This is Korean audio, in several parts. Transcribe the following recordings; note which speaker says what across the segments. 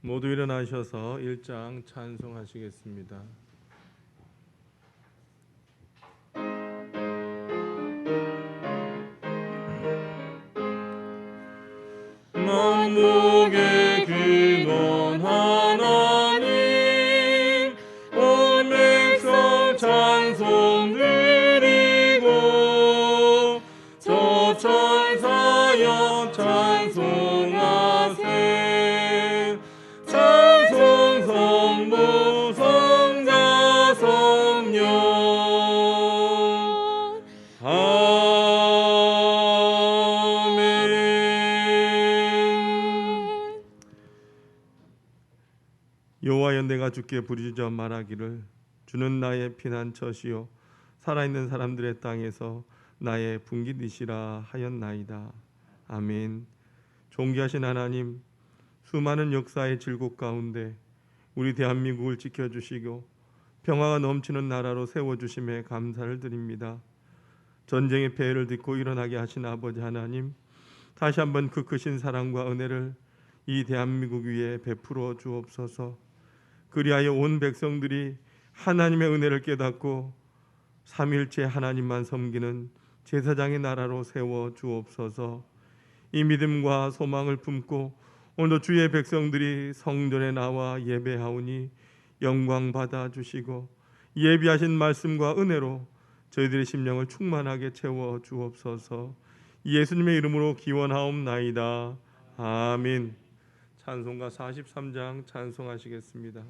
Speaker 1: 모두 일어나셔서 1장 찬송하시겠습니다. 만국의 근원 하나님, 온 백성 찬송 드리고 저 천사여 찬송하세. 찬송 성부 성자 성령. 여호와여, 내가 주께 부르짖어 말하기를 주는 나의 피난처시요 살아있는 사람들의 땅에서 나의 분깃이시라 하였나이다. 아멘. 존귀하신 하나님, 수많은 역사의 질곡 가운데 우리 대한민국을 지켜주시고 평화가 넘치는 나라로 세워주심에 감사를 드립니다. 전쟁의 폐해를 딛고 일어나게 하신 아버지 하나님, 다시 한번 그 크신 사랑과 은혜를 이 대한민국 위에 베풀어 주옵소서. 그리하여 온 백성들이 하나님의 은혜를 깨닫고 삼위일체 하나님만 섬기는 제사장의 나라로 세워 주옵소서. 이 믿음과 소망을 품고 오늘도 주의 백성들이 성전에 나와 예배하오니 영광 받아 주시고 예비하신 말씀과 은혜로 저희들의 심령을 충만하게 채워 주옵소서. 예수님의 이름으로 기원하옵나이다. 아멘. 찬송가 43장 찬송하시겠습니다.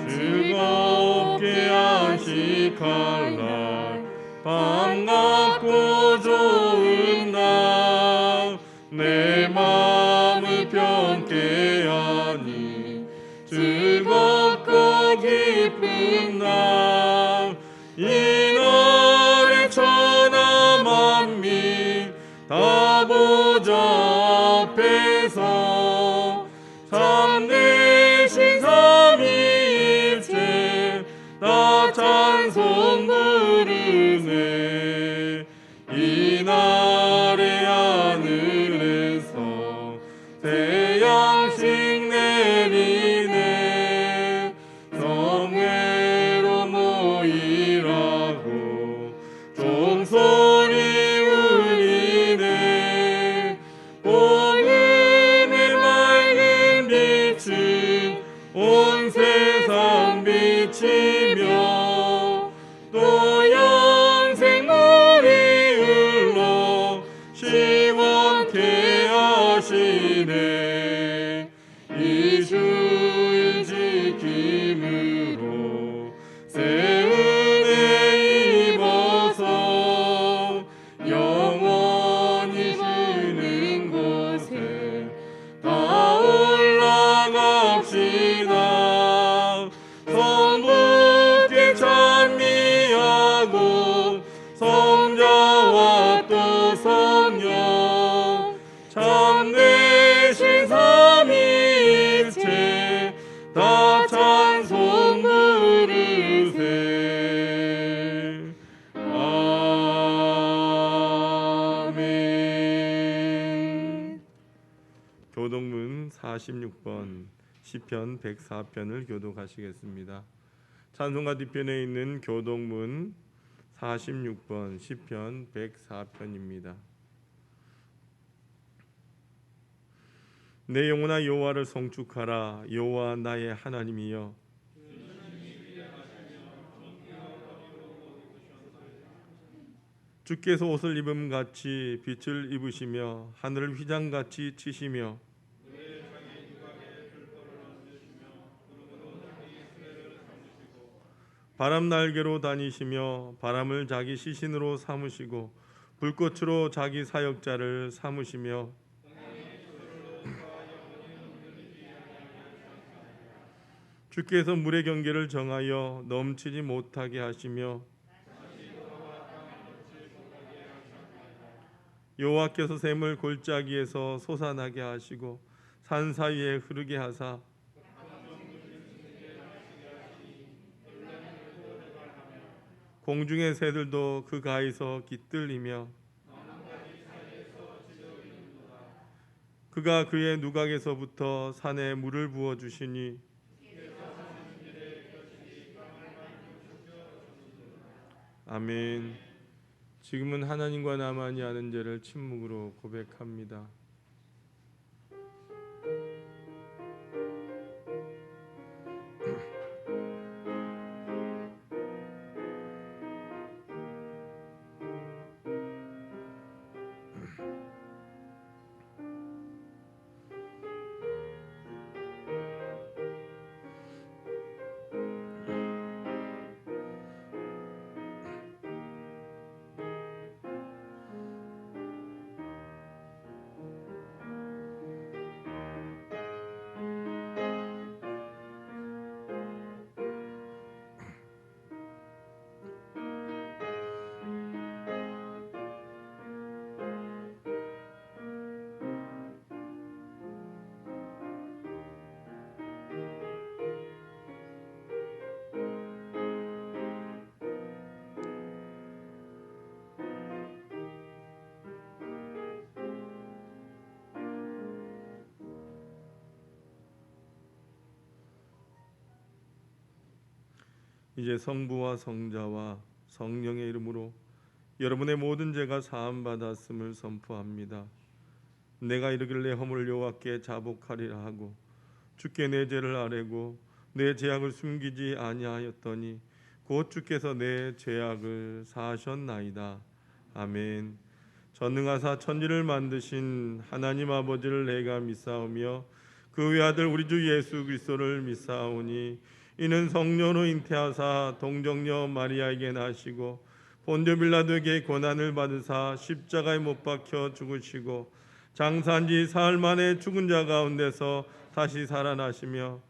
Speaker 1: 즐겁게 안식할 날, 밤 같고 좋은 날, 내 마음을 평게 하니 즐겁고 기쁜 날, 이날에 천하 만민 다 보좌 앞에서 참되신 삼위일체 다 찬송 부르네. 이날의 하늘에서 태양식 내리네. 성회로 모이라고 종소리 울리네. 복음의 맑은 빛은 온 세상 비치며 또 영생물이 흘러 시원케 하시네. 이 주일 지킴으로 새 은혜 입어서 영원히 쉬는 곳에 다 올라갑시다. 성부께 찬미하고 성자와 또 성령 참되신 삼위일체 다 찬송 부르세. 아멘. 교독문 46번 시편 104편을 교독하시겠습니다. 찬송가 뒤편에 있는 교독문 46번 시편 104편입니다. 내 영혼아 여호와를 송축하라. 여호와 나의 하나님이여, 주께서 옷을 입음같이 빛을 입으시며 하늘을 휘장같이 치시며 바람 날개로 다니시며 바람을 자기 시신으로 삼으시고 불꽃으로 자기 사역자를 삼으시며 주께서 물의 경계를 정하여 넘치지 못하게 하시며 여호와께서 샘을 골짜기에서 솟아나게 하시고 산 사이에 흐르게 하사 공중의 새들도 그 가에서 깃들이며 그가 그의 누각에서부터 산에 물을 부어 주시니 아멘. 지금은 하나님과 나만이 아는 죄를 침묵으로 고백합니다. 이제 성부와 성자와 성령의 이름으로 여러분의 모든 죄가 사함 받았음을 선포합니다. 내가 이르기를 내 허물을 여호와께 자복하리라 하고 주께 내 죄를 아뢰고 내 죄악을 숨기지 아니하였더니 곧 주께서 내 죄악을 사하셨나이다. 아멘. 전능하사 천지를 만드신 하나님 아버지를 내가 믿사오며 그 외아들 우리 주 예수 그리스도를 믿사오니 이는 성령으로 잉태하사 동정녀 마리아에게 나시고 본디오 빌라도에게 고난을 받으사 십자가에 못 박혀 죽으시고 장사한 지 사흘 만에 죽은 자 가운데서 다시 살아나시며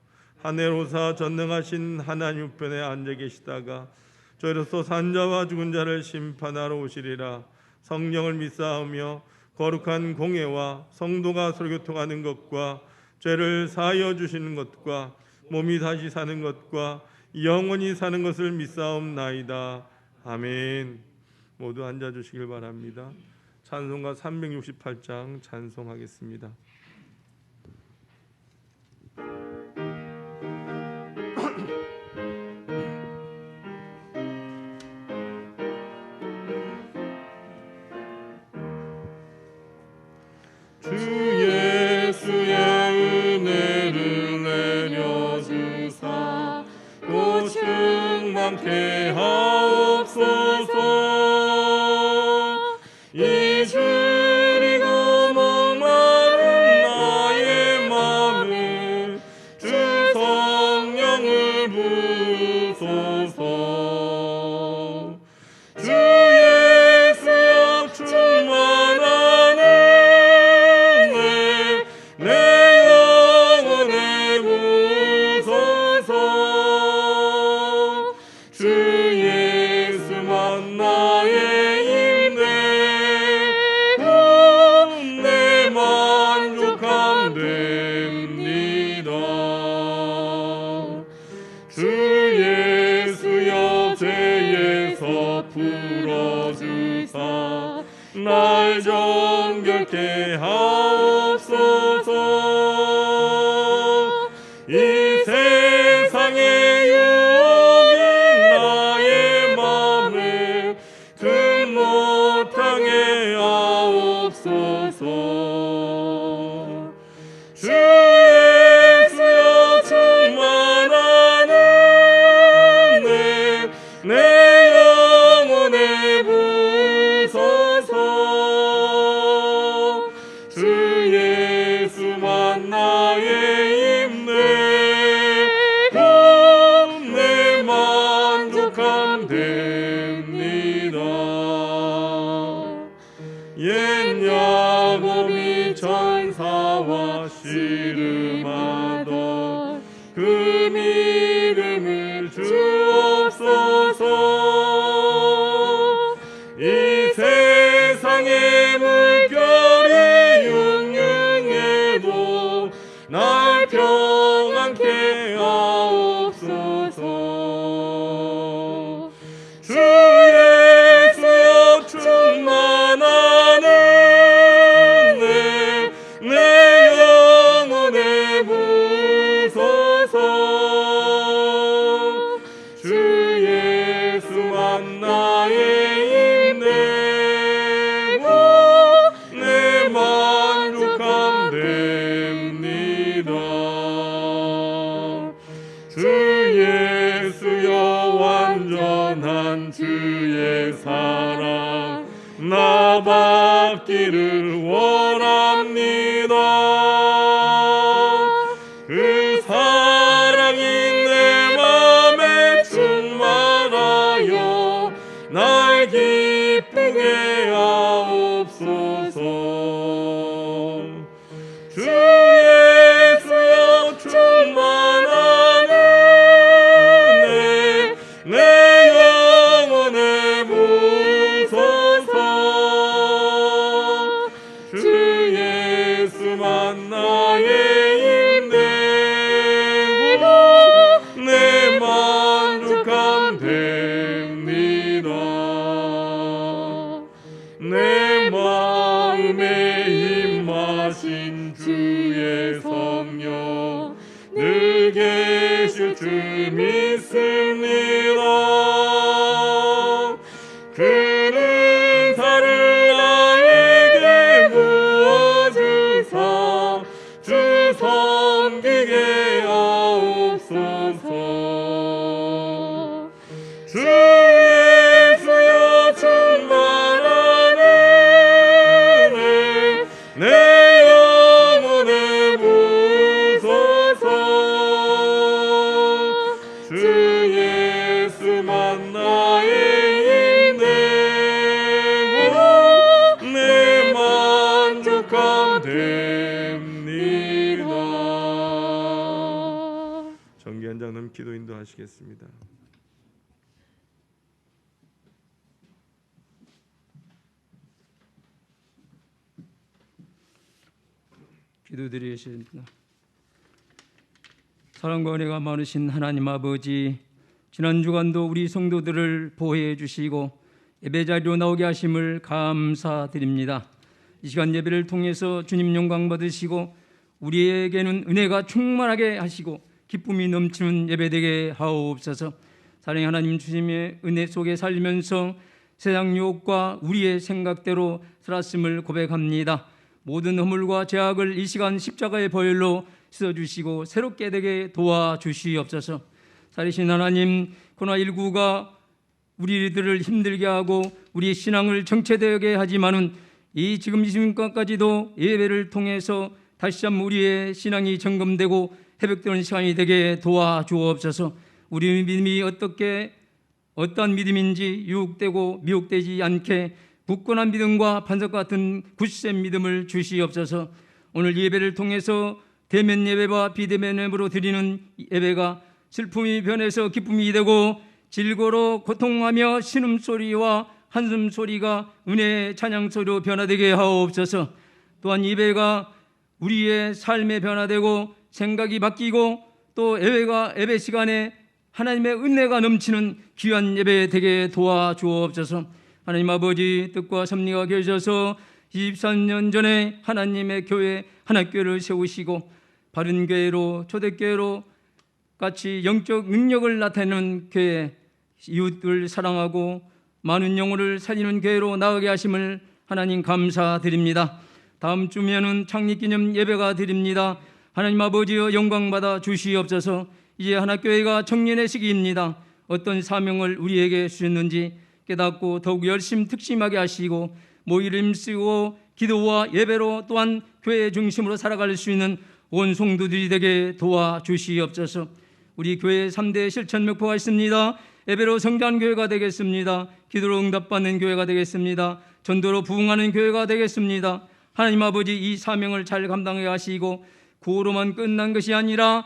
Speaker 1: 하늘 오사 전능하신 하나님 우편에 앉아 계시다가 저희로서 산자와 죽은 자를 심판하러 오시리라. 성령을 믿사오며 거룩한 공예와 성도가 설교통하는 것과 죄를 사하여 주시는 것과 몸이 다시 사는 것과 영원히 사는 것을 믿사옵나이다. 아멘. 모두 앉아주시길 바랍니다. 찬송가 368장 찬송하겠습니다. 주 예수의 은혜를 내려주사 또 충만케 하옵소서. 이 줄이고 목마른 나의 맘에 주 성령을 부소서. 주 예수여 충만한 은혜 내 영혼에 부소서. 주 예수만 나의 힘내 내 만족함 됩니다. 주 예수여 죄에서 풀어주사 날 정결케 하옵소서. 이 세상의 유혹이 나의 맘에 큰 못하게 하옵소서. 주 예수여 충만한 은혜 내 영혼에 부소서. 주 예수만 나의 힘내 내 만족함 됩니다. 옛 야곱이 천사와 씨름하던 그 믿음을 주옵소서. 이 세상의 물결이 융융해도 날 평안케 하옵소서. 주 주 예수여 완전한 주의 사랑 나 받기를 원합니다. 그 사랑이 내 맘에 충만하여 날 기쁘게 하옵소서. 주 예수여 충만한 은혜 내 영혼에 부으소서. 주 예수만 나의 힘내고 내 만족함 됩니다. 내 마음에 임하신 주의 성령 늘 계실 줄 믿습니다. 그 은사를 나에게 부어주사 주 섬기게 하옵소서. 주 예수여 충만한 은혜 내 영혼에 부으소서. 주 예수만 나의 힘내고 내 만족함 됩니다. 정기 한 장 넘 기도 인도하시겠습니다.
Speaker 2: 기도드리겠습니다. 사랑과 은혜가 많으신 하나님 아버지, 지난 주간도 우리 성도들을 보호해 주시고 예배 자리로 나오게 하심을 감사드립니다. 이 시간 예배를 통해서 주님 영광 받으시고 우리에게는 은혜가 충만하게 하시고 기쁨이 넘치는 예배 되게 하옵소서. 사랑의 하나님 주님의 은혜 속에 살면서 세상 유혹과 우리의 생각대로 살았음을 고백합니다. 모든 허물과 죄악을 이 시간 십자가의 보혈로 씻어주시고 새롭게 되게 도와주시옵소서. 살리신 하나님, 코로나19가 우리들을 힘들게 하고 우리 신앙을 정체되게 하지만은 이 지금 이 순간까지도 예배를 통해서 다시 한번 우리의 신앙이 점검되고 회복되는 시간이 되게 도와주옵소서. 우리 믿음이 어떠한 믿음인지 유혹되고 미혹되지 않게 굳건한 믿음과 반석 같은 굳센 믿음을 주시옵소서. 오늘 예배를 통해서 대면 예배와 비대면 예배로 드리는 예배가 슬픔이 변해서 기쁨이 되고 질고로 고통하며 신음소리와 한숨소리가 은혜의 찬양소리로 변화되게 하옵소서. 또한 예배가 우리의 삶에 변화되고 생각이 바뀌고 또 예배 시간에 하나님의 은혜가 넘치는 귀한 예배 되게 도와주옵소서. 하나님 아버지, 뜻과 섭리가 계셔서 23년 전에 하나님의 교회 하나교회를 세우시고 바른 교회로 초대교회로 같이 영적 능력을 나타내는 교회, 이웃을 사랑하고 많은 영혼을 살리는 교회로 나가게 하심을 하나님 감사드립니다. 다음 주면은 창립기념 예배가 드립니다. 하나님 아버지여 영광 받아 주시옵소서. 이제 하나교회가 청년의 시기입니다. 어떤 사명을 우리에게 주셨는지 깨닫고 더욱 열심 특심하게 하시고 모이를 힘쓰고 기도와 예배로 또한 교회 중심으로 살아갈 수 있는 온 성도들이 되게 도와주시옵소서. 우리 교회 3대 실천 목표가 있습니다. 예배로 성장하는 교회가 되겠습니다. 기도로 응답받는 교회가 되겠습니다. 전도로 부흥하는 교회가 되겠습니다. 하나님 아버지, 이 사명을 잘 감당하게 하시고 구호로만 끝난 것이 아니라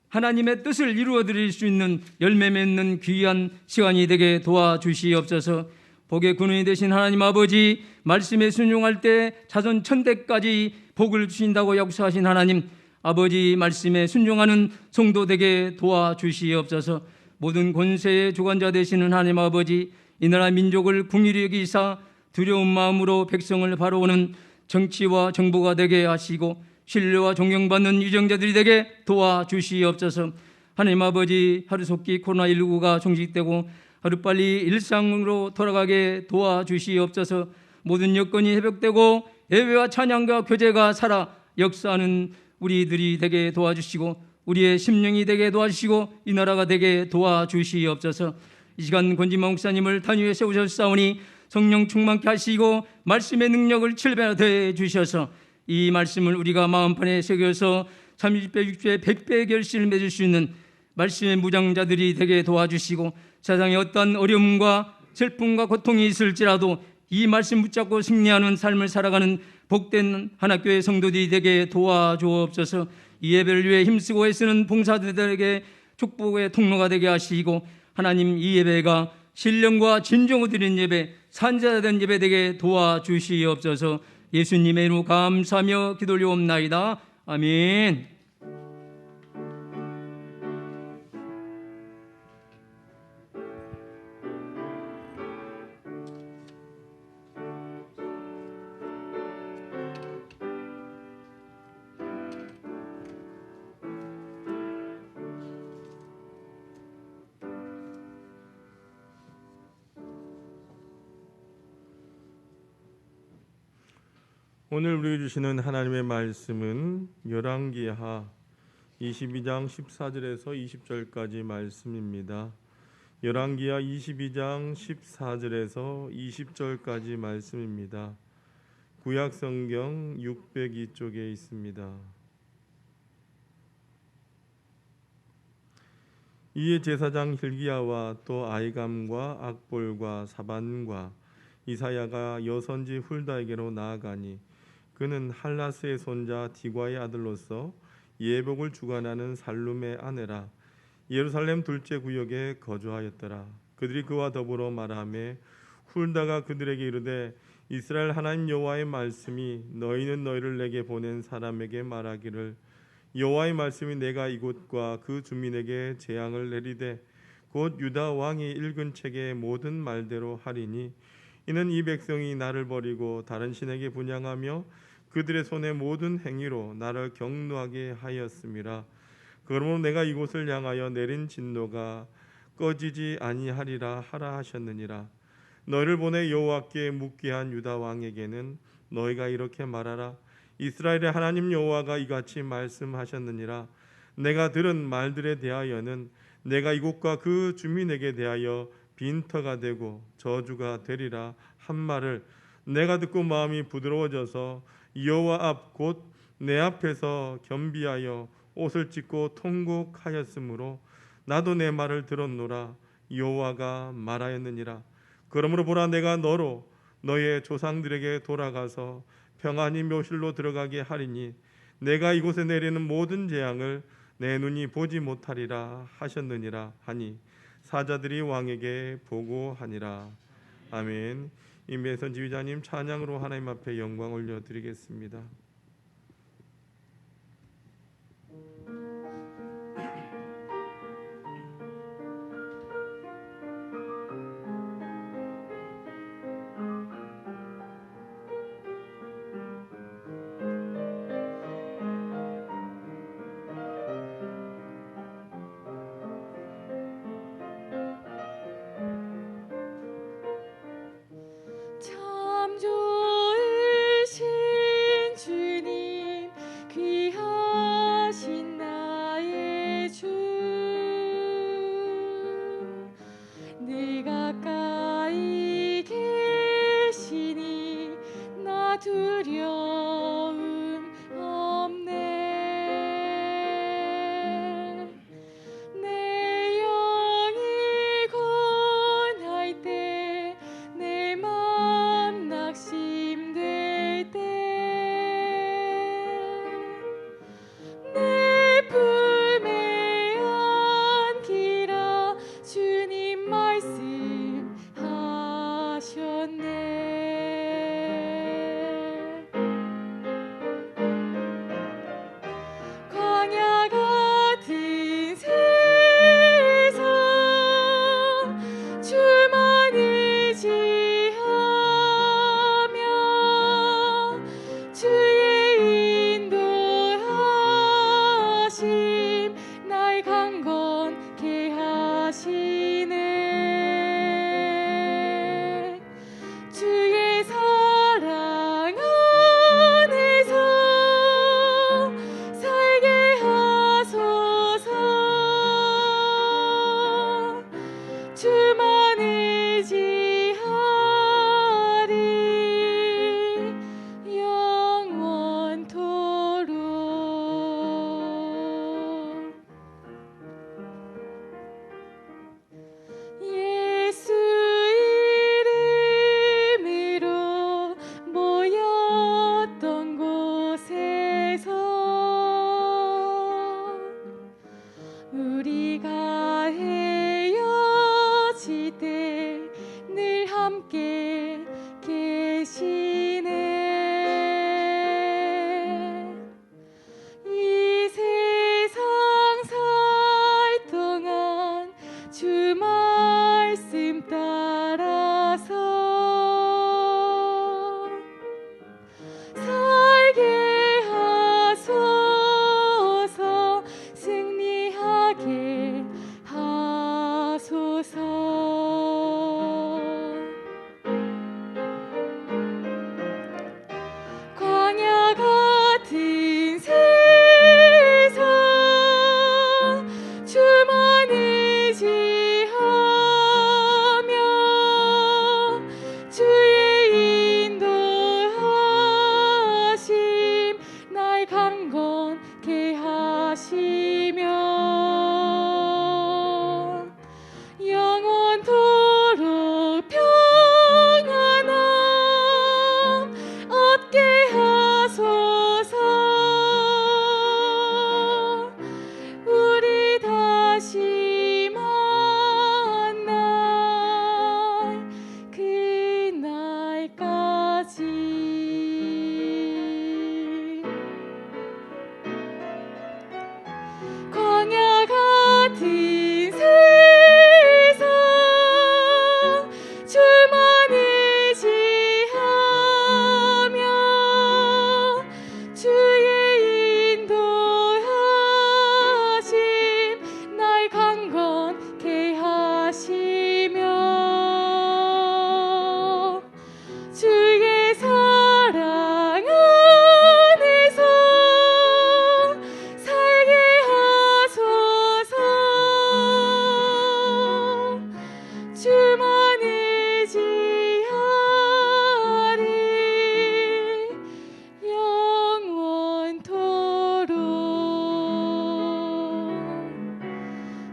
Speaker 2: 하나님의 뜻을 이루어드릴 수 있는 열매 맺는 귀한 시간이 되게 도와주시옵소서. 복의 근원이 되신 하나님 아버지, 말씀에 순종할 때 자손 천대까지 복을 주신다고 약속하신 하나님 아버지, 말씀에 순종하는 성도 되게 도와주시옵소서. 모든 권세의 주관자 되시는 하나님 아버지, 이 나라 민족을 긍휼히 여기사 두려운 마음으로 백성을 바라보는 정치와 정부가 되게 하시고 신뢰와 존경받는 유정자들이 되게 도와주시옵소서. 하나님 아버지, 하루속히 코로나19가 종식되고 하루빨리 일상으로 돌아가게 도와주시옵소서. 모든 여건이 회복되고 예배와 찬양과 교제가 살아 역사하는 우리들이 되게 도와주시고 우리의 심령이 되게 도와주시고 이 나라가 되게 도와주시옵소서. 이 시간 권지만 목사님을 단위에 세우셨사오니 성령 충만케 하시고 말씀의 능력을 7배나 더해 주셔서 이 말씀을 우리가 마음판에 새겨서 30배, 60배, 100배의 결실을 맺을 수 있는 말씀의 무장자들이 되게 도와주시고 세상에 어떤 어려움과 슬픔과 고통이 있을지라도 이 말씀 붙잡고 승리하는 삶을 살아가는 복된 하나교회 성도들이 되게 도와주옵소서. 이 예배를 위해 힘쓰고 애쓰는 봉사자들에게 축복의 통로가 되게 하시고 하나님 이 예배가 신령과 진정으로 드리는 예배, 산자된 예배 되게 도와주시옵소서. 예수님의 이름으로 감사하며 기도 올리옵나이다. 아멘.
Speaker 1: 오늘 우리에게 주시는 하나님의 말씀은 열왕기하 22장 14절에서 20절까지 말씀입니다. 열왕기하 22장 14절에서 20절까지 말씀입니다. 구약성경 602쪽에 있습니다. 이에 제사장 hil기야와 또 아이감과 악볼과 사반과 이사야가 여선지 훌다에게로 나아가니 그는 할라스의 손자 디과의 아들로서 예복을 주관하는 살룸의 아내라. 예루살렘 둘째 구역에 거주하였더라. 그들이 그와 더불어 말하매 훌다가 그들에게 이르되 이스라엘 하나님 여호와의 말씀이 너희는 너희를 내게 보낸 사람에게 말하기를 여호와의 말씀이 내가 이곳과 그 주민에게 재앙을 내리되 곧 유다 왕이 읽은 책의 모든 말대로 하리니 이는 이 백성이 나를 버리고 다른 신에게 분향하며 그들의 손의 모든 행위로 나를 경노하게 하였음이라. 그러므로 내가 이곳을 향하여 내린 진노가 꺼지지 아니하리라 하라 하셨느니라. 너희를 보내 여호와께 묻게 한 유다 왕에게는 너희가 이렇게 말하라. 이스라엘의 하나님 여호와가 이같이 말씀하셨느니라. 내가 들은 말들에 대하여는 내가 이곳과 그 주민에게 대하여 빈터가 되고 저주가 되리라 한 말을 내가 듣고 마음이 부드러워져서 여호와 앞 곧 내 앞에서 겸비하여 옷을 찢고 통곡하였으므로 나도 내 말을 들었노라. 여호와가 말하였느니라. 그러므로 보라 내가 너로 너의 조상들에게 돌아가서 평안히 묘실로 들어가게 하리니 내가 이곳에 내리는 모든 재앙을 내 눈이 보지 못하리라 하셨느니라 하니 사자들이 왕에게 보고하니라. 아멘. 임배선 지휘자님 찬양으로 하나님 앞에 영광 올려드리겠습니다.
Speaker 3: 참 좋으신 주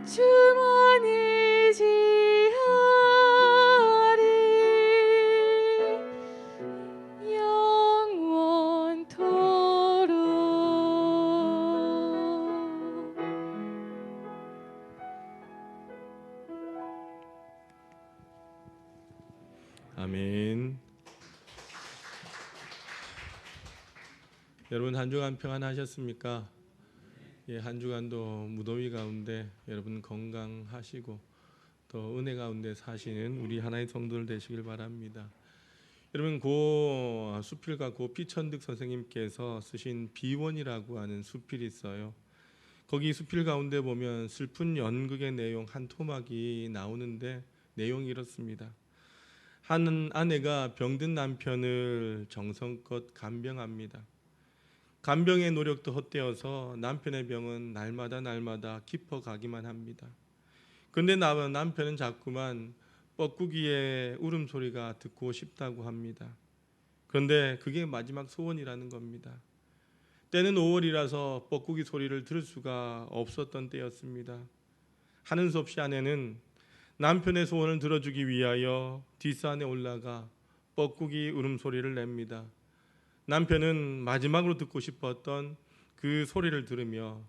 Speaker 3: 주만 의지하리 영원토록.
Speaker 1: 아멘. 여러분 한 주간 평안하셨습니까? 예, 한 주간도 무더위 가운데 여러분 건강하시고 또 은혜 가운데 사시는 우리 하나의 성도들 되시길 바랍니다. 여러분 고 수필가 고 피천득 선생님께서 쓰신 비원이라고 하는 수필이 있어요. 거기 수필 가운데 보면 슬픈 연극의 내용 한 토막이 나오는데 내용이 이렇습니다. 한 아내가 병든 남편을 정성껏 간병합니다. 간병의 노력도 헛되어서 남편의 병은 날마다 깊어가기만 합니다. 그런데 남편은 자꾸만 뻐꾸기의 울음소리가 듣고 싶다고 합니다. 그런데 그게 마지막 소원이라는 겁니다. 때는 5월이라서 뻐꾸기 소리를 들을 수가 없었던 때였습니다. 하는 수 없이 아내는 남편의 소원을 들어주기 위하여 뒷산에 올라가 뻐꾸기 울음소리를 냅니다. 남편은 마지막으로 듣고 싶었던 그 소리를 들으며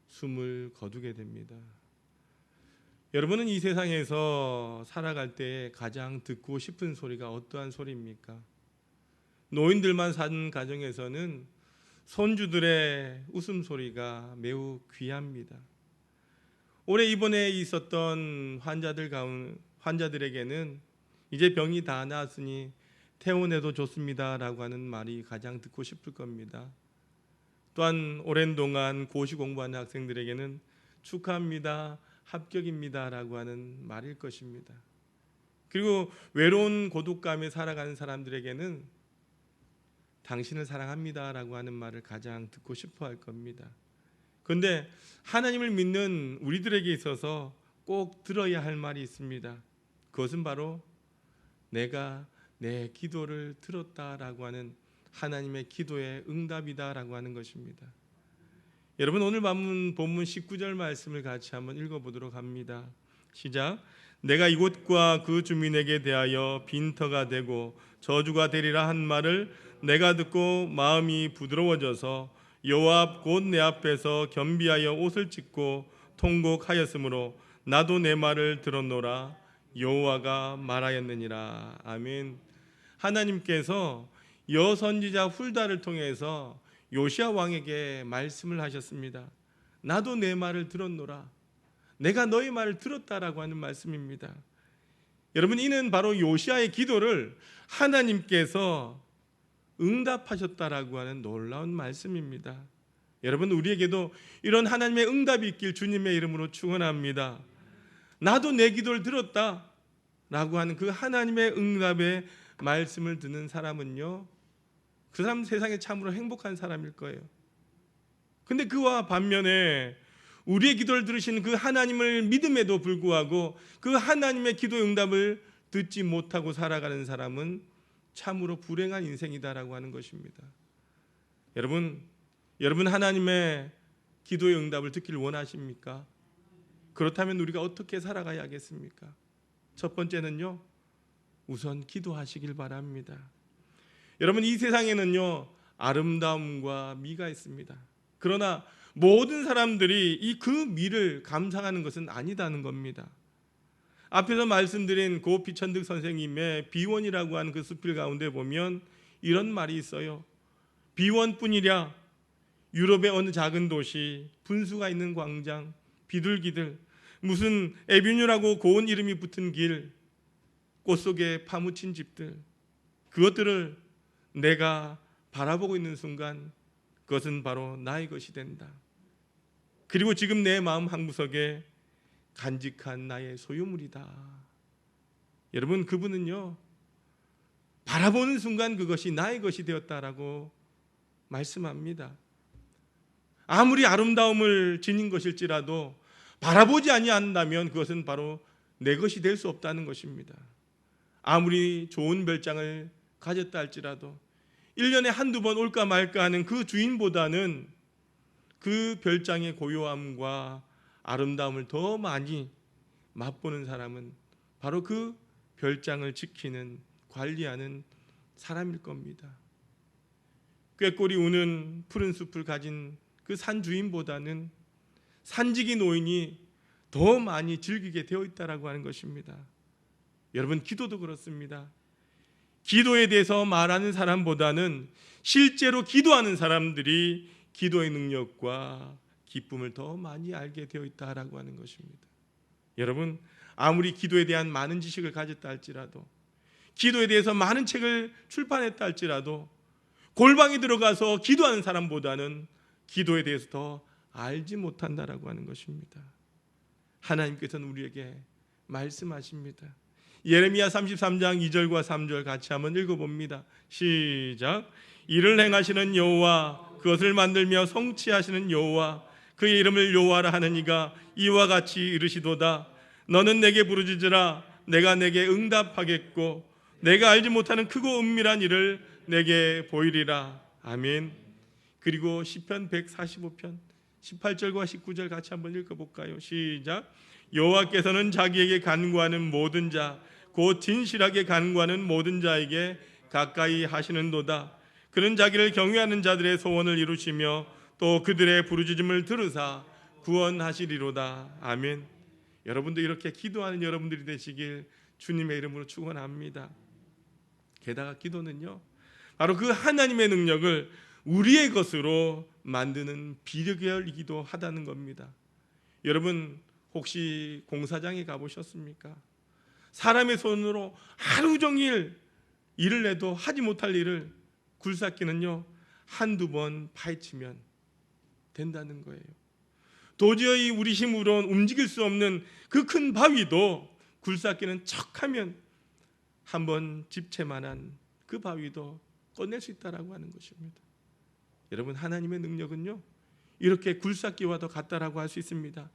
Speaker 1: 숨을 거두게 됩니다. 여러분은 이 세상에서 살아갈 때 가장 듣고 싶은 소리가 어떠한 소리입니까? 노인들만 사는 가정에서는 손주들의 웃음소리가 매우 귀합니다. 올해 입원해 있었던 환자들에게는 이제 병이 다 나았으니 퇴원해도 좋습니다라고 하는 말이 가장 듣고 싶을 겁니다. 또한 오랜 동안 고시 공부하는 학생들에게는 축하합니다, 합격입니다라고 하는 말일 것입니다. 그리고 외로운 고독감에 살아가는 사람들에게는 당신을 사랑합니다라고 하는 말을 가장 듣고 싶어 할 겁니다. 그런데 하나님을 믿는 우리들에게 있어서 꼭 들어야 할 말이 있습니다. 그것은 바로 내가 내 기도를 들었다라고 하는 하나님의 기도의 응답이다라고 하는 것입니다. 여러분 오늘 본문 19절 말씀을 같이 한번 읽어보도록 합니다. 시작. 내가 이곳과 그 주민에게 대하여 빈터가 되고 저주가 되리라 한 말을 내가 듣고 마음이 부드러워져서 여호와 앞 곧 내 앞에서 겸비하여 옷을 찢고 통곡하였으므로 나도 내 말을 들었노라 여호와가 말하였느니라. 아멘. 하나님께서 여선지자 훌다를 통해서 요시야 왕에게 말씀을 하셨습니다. 나도 내 말을 들었노라. 내가 너의 말을 들었다라고 하는 말씀입니다. 여러분 이는 바로 요시야의 기도를 하나님께서 응답하셨다라고 하는 놀라운 말씀입니다. 여러분 우리에게도 이런 하나님의 응답이 있길 주님의 이름으로 축원합니다. 나도 내 기도를 들었다라고 하는 그 하나님의 응답의 말씀을 듣는 사람은요, 그 사람 세상에 참으로 행복한 사람일 거예요. 근데 그와 반면에 우리의 기도를 들으시는 그 하나님을 믿음에도 불구하고 그 하나님의 기도 응답을 듣지 못하고 살아가는 사람은 참으로 불행한 인생이다라고 하는 것입니다. 여러분 하나님의 기도의 응답을 듣기를 원하십니까? 그렇다면 우리가 어떻게 살아가야 하겠습니까? 첫 번째는요, 우선 기도하시길 바랍니다. 여러분 이 세상에는요 아름다움과 미가 있습니다. 그러나 모든 사람들이 이 그 미를 감상하는 것은 아니다는 겁니다. 앞에서 말씀드린 고 피천득 선생님의 비원이라고 하는 그 수필 가운데 보면 이런 말이 있어요. 비원뿐이랴 유럽의 어느 작은 도시, 분수가 있는 광장, 비둘기들, 무슨 에비뉴라고 고운 이름이 붙은 길, 꽃 속에 파묻힌 집들, 그것들을 내가 바라보고 있는 순간 그것은 바로 나의 것이 된다. 그리고 지금 내 마음 한구석에 간직한 나의 소유물이다. 여러분 그분은요 바라보는 순간 그것이 나의 것이 되었다라고 말씀합니다. 아무리 아름다움을 지닌 것일지라도 바라보지 아니한다면 그것은 바로 내 것이 될 수 없다는 것입니다. 아무리 좋은 별장을 가졌다 할지라도 1년에 한두 번 올까 말까 하는 그 주인보다는 그 별장의 고요함과 아름다움을 더 많이 맛보는 사람은 바로 그 별장을 지키는, 관리하는 사람일 겁니다. 꾀꼬리 우는 푸른 숲을 가진 그 산 주인보다는 산지기 노인이 더 많이 즐기게 되어 있다라고 하는 것입니다. 여러분, 기도도 그렇습니다. 기도에 대해서 말하는 사람보다는 실제로 기도하는 사람들이 기도의 능력과 기쁨을 더 많이 알게 되어 있다라고 하는 것입니다. 여러분, 아무리 기도에 대한 많은 지식을 가졌다 할지라도, 기도에 대해서 많은 책을 출판했다 할지라도 골방에 들어가서 기도하는 사람보다는 기도에 대해서 더 알지 못한다라고 하는 것입니다. 하나님께서는 우리에게 말씀하십니다. 예레미야 33장 2절과 3절 같이 한번 읽어봅니다. 시작. 이를 행하시는 여호와, 그것을 만들며 성취하시는 여호와, 그의 이름을 여호와라 하는 이가 이와 같이 이르시도다. 너는 내게 부르짖으라. 내가 내게 응답하겠고 내가 알지 못하는 크고 은밀한 일을 내게 보이리라. 아멘. 그리고 시편 145편 18절과 19절 같이 한번 읽어볼까요? 시작. 여호와께서는 자기에게 간구하는 모든 자, 곧 진실하게 간구하는 모든 자에게 가까이 하시는도다. 그는 자기를 경외하는 자들의 소원을 이루시며 또 그들의 부르짖음을 들으사 구원하시리로다. 아멘. 여러분도 이렇게 기도하는 여러분들이 되시길 주님의 이름으로 축원합니다. 게다가 기도는요, 바로 그 하나님의 능력을 우리의 것으로 만드는 비결이기도 하다는 겁니다. 여러분, 혹시 공사장에 가보셨습니까? 사람의 손으로 하루 종일 일을 해도 하지 못할 일을 굴삭기는요, 한두 번 파헤치면 된다는 거예요. 도저히 우리 힘으로는 움직일 수 없는 그 큰 바위도 굴삭기는 척하면 한번 집채만한 그 바위도 꺼낼 수 있다라고 하는 것입니다. 여러분, 하나님의 능력은요, 이렇게 굴삭기와도 같다라고 할 수 있습니다.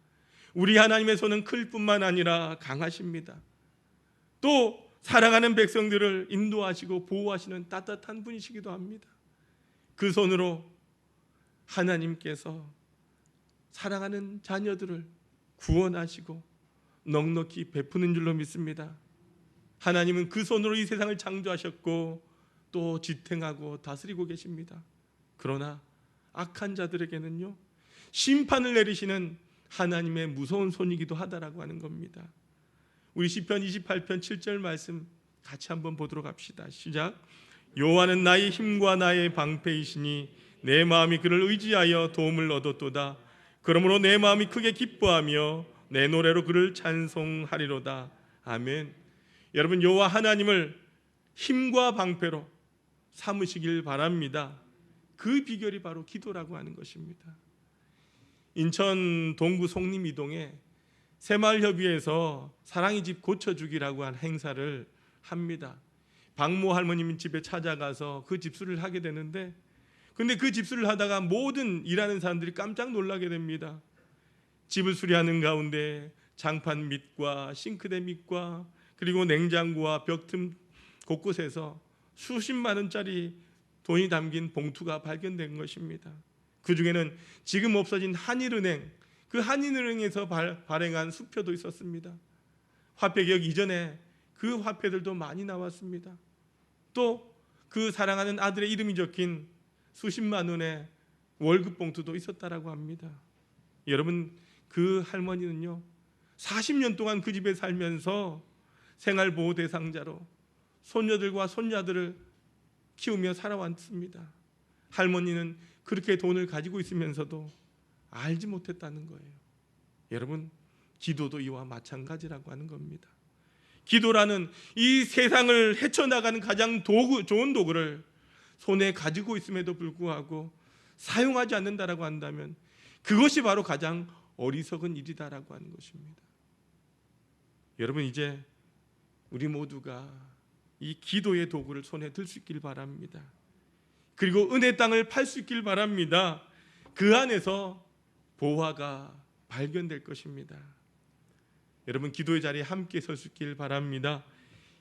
Speaker 1: 우리 하나님의 손은 클 뿐만 아니라 강하십니다. 또 살아가는 백성들을 인도하시고 보호하시는 따뜻한 분이시기도 합니다. 그 손으로 하나님께서 사랑하는 자녀들을 구원하시고 넉넉히 베푸는 줄로 믿습니다. 하나님은 그 손으로 이 세상을 창조하셨고 또 지탱하고 다스리고 계십니다. 그러나 악한 자들에게는요, 심판을 내리시는 하나님의 무서운 손이기도 하다라고 하는 겁니다. 우리 시편 28편 7절 말씀 같이 한번 보도록 합시다. 시작. 여호와는 나의 힘과 나의 방패이시니 내 마음이 그를 의지하여 도움을 얻었도다. 그러므로 내 마음이 크게 기뻐하며 내 노래로 그를 찬송하리로다. 아멘. 여러분, 여호와 하나님을 힘과 방패로 삼으시길 바랍니다. 그 비결이 바로 기도라고 하는 것입니다. 인천 동구 송림 이동에 새마을협의회에서 사랑의 집 고쳐주기라고 한 행사를 합니다. 박모 할머님 집에 찾아가서 그 집수를 하게 되는데, 근데 그 집수를 하다가 모든 일하는 사람들이 깜짝 놀라게 됩니다. 집을 수리하는 가운데 장판 밑과 싱크대 밑과 그리고 냉장고와 벽틈 곳곳에서 수십만 원짜리 돈이 담긴 봉투가 발견된 것입니다. 그 중에는 지금 없어진 한일은행, 그 한일은행에서 발행한 수표도 있었습니다. 화폐 개혁 이전에 그 화폐들도 많이 나왔습니다. 또 그 사랑하는 아들의 이름이 적힌 수십만 원의 월급 봉투도 있었다라고 합니다. 여러분, 그 할머니는요, 40년 동안 그 집에 살면서 생활보호 대상자로 손녀들과 손자들을 키우며 살아왔습니다. 할머니는 그렇게 돈을 가지고 있으면서도 알지 못했다는 거예요. 여러분, 기도도 이와 마찬가지라고 하는 겁니다. 기도라는 이 세상을 헤쳐나가는 가장 좋은 도구를 손에 가지고 있음에도 불구하고 사용하지 않는다라고 한다면 그것이 바로 가장 어리석은 일이다라고 하는 것입니다. 여러분, 이제 우리 모두가 이 기도의 도구를 손에 들 수 있길 바랍니다. 그리고 은혜 땅을 팔 수 있길 바랍니다. 그 안에서 보화가 발견될 것입니다. 여러분, 기도의 자리에 함께 설 수 있길 바랍니다.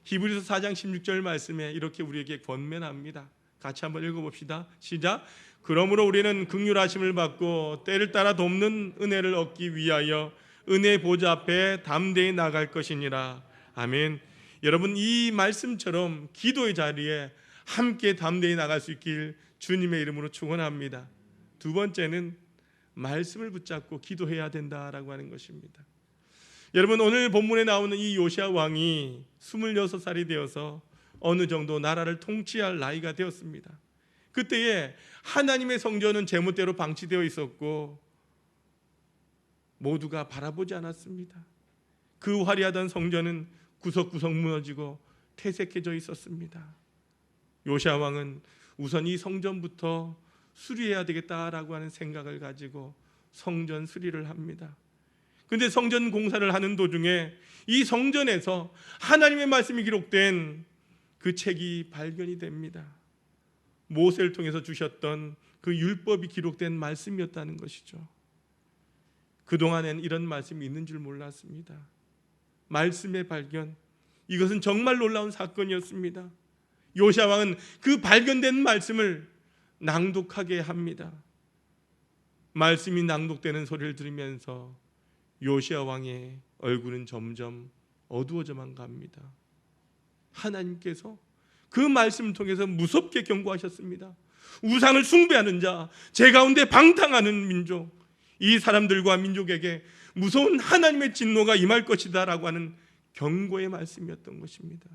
Speaker 1: 히브리서 4장 16절 말씀에 이렇게 우리에게 권면합니다. 같이 한번 읽어봅시다. 시작. 그러므로 우리는 긍휼하심을 받고 때를 따라 돕는 은혜를 얻기 위하여 은혜 보좌 앞에 담대히 나갈 것이니라. 아멘. 여러분, 이 말씀처럼 기도의 자리에 함께 담대히 나갈 수 있길 주님의 이름으로 축원합니다. 두 번째는 말씀을 붙잡고 기도해야 된다라고 하는 것입니다. 여러분, 오늘 본문에 나오는 이 요시야 왕이 26살이 되어서 어느 정도 나라를 통치할 나이가 되었습니다. 그때에 하나님의 성전은 제멋대로 방치되어 있었고 모두가 바라보지 않았습니다. 그 화려하던 성전은 구석구석 무너지고 퇴색해져 있었습니다. 요시야 왕은 우선 이 성전부터 수리해야 되겠다라고 하는 생각을 가지고 성전 수리를 합니다. 그런데 성전 공사를 하는 도중에 이 성전에서 하나님의 말씀이 기록된 그 책이 발견이 됩니다. 모세를 통해서 주셨던 그 율법이 기록된 말씀이었다는 것이죠. 그동안엔 이런 말씀이 있는 줄 몰랐습니다. 말씀의 발견, 이것은 정말 놀라운 사건이었습니다. 요시야 왕은 그 발견된 말씀을 낭독하게 합니다. 말씀이 낭독되는 소리를 들으면서 요시야 왕의 얼굴은 점점 어두워져만 갑니다. 하나님께서 그 말씀을 통해서 무섭게 경고하셨습니다. 우상을 숭배하는 자, 제 가운데 방탕하는 민족, 이 사람들과 민족에게 무서운 하나님의 진노가 임할 것이다 라고 하는 경고의 말씀이었던 것입니다.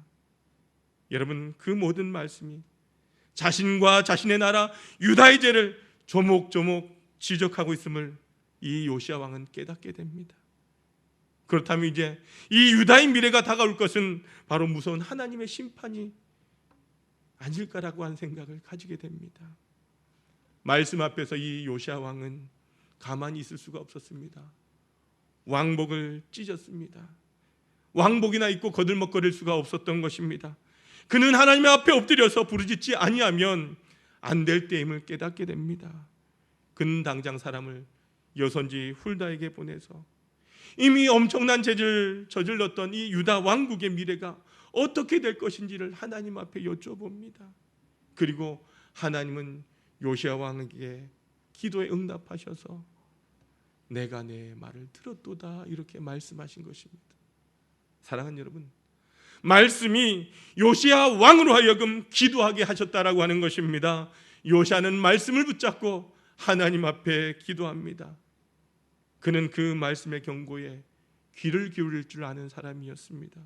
Speaker 1: 여러분, 그 모든 말씀이 자신과 자신의 나라 유다의 죄를 조목조목 지적하고 있음을 이 요시야 왕은 깨닫게 됩니다. 그렇다면 이제 이 유다의 미래가 다가올 것은 바로 무서운 하나님의 심판이 아닐까라고 하는 생각을 가지게 됩니다. 말씀 앞에서 이 요시야 왕은 가만히 있을 수가 없었습니다. 왕복을 찢었습니다. 왕복이나 입고 거들먹거릴 수가 없었던 것입니다. 그는 하나님의 앞에 엎드려서 부르짖지 아니하면 안 될 때임을 깨닫게 됩니다. 그는 당장 사람을 여선지 훌다에게 보내서 이미 엄청난 죄를 저질렀던 이 유다 왕국의 미래가 어떻게 될 것인지를 하나님 앞에 여쭤봅니다. 그리고 하나님은 요시야 왕에게 기도에 응답하셔서 내가 내 말을 들었도다 이렇게 말씀하신 것입니다. 사랑하는 여러분, 말씀이 요시야 왕으로 하여금 기도하게 하셨다라고 하는 것입니다. 요시야는 말씀을 붙잡고 하나님 앞에 기도합니다. 그는 그 말씀의 경고에 귀를 기울일 줄 아는 사람이었습니다.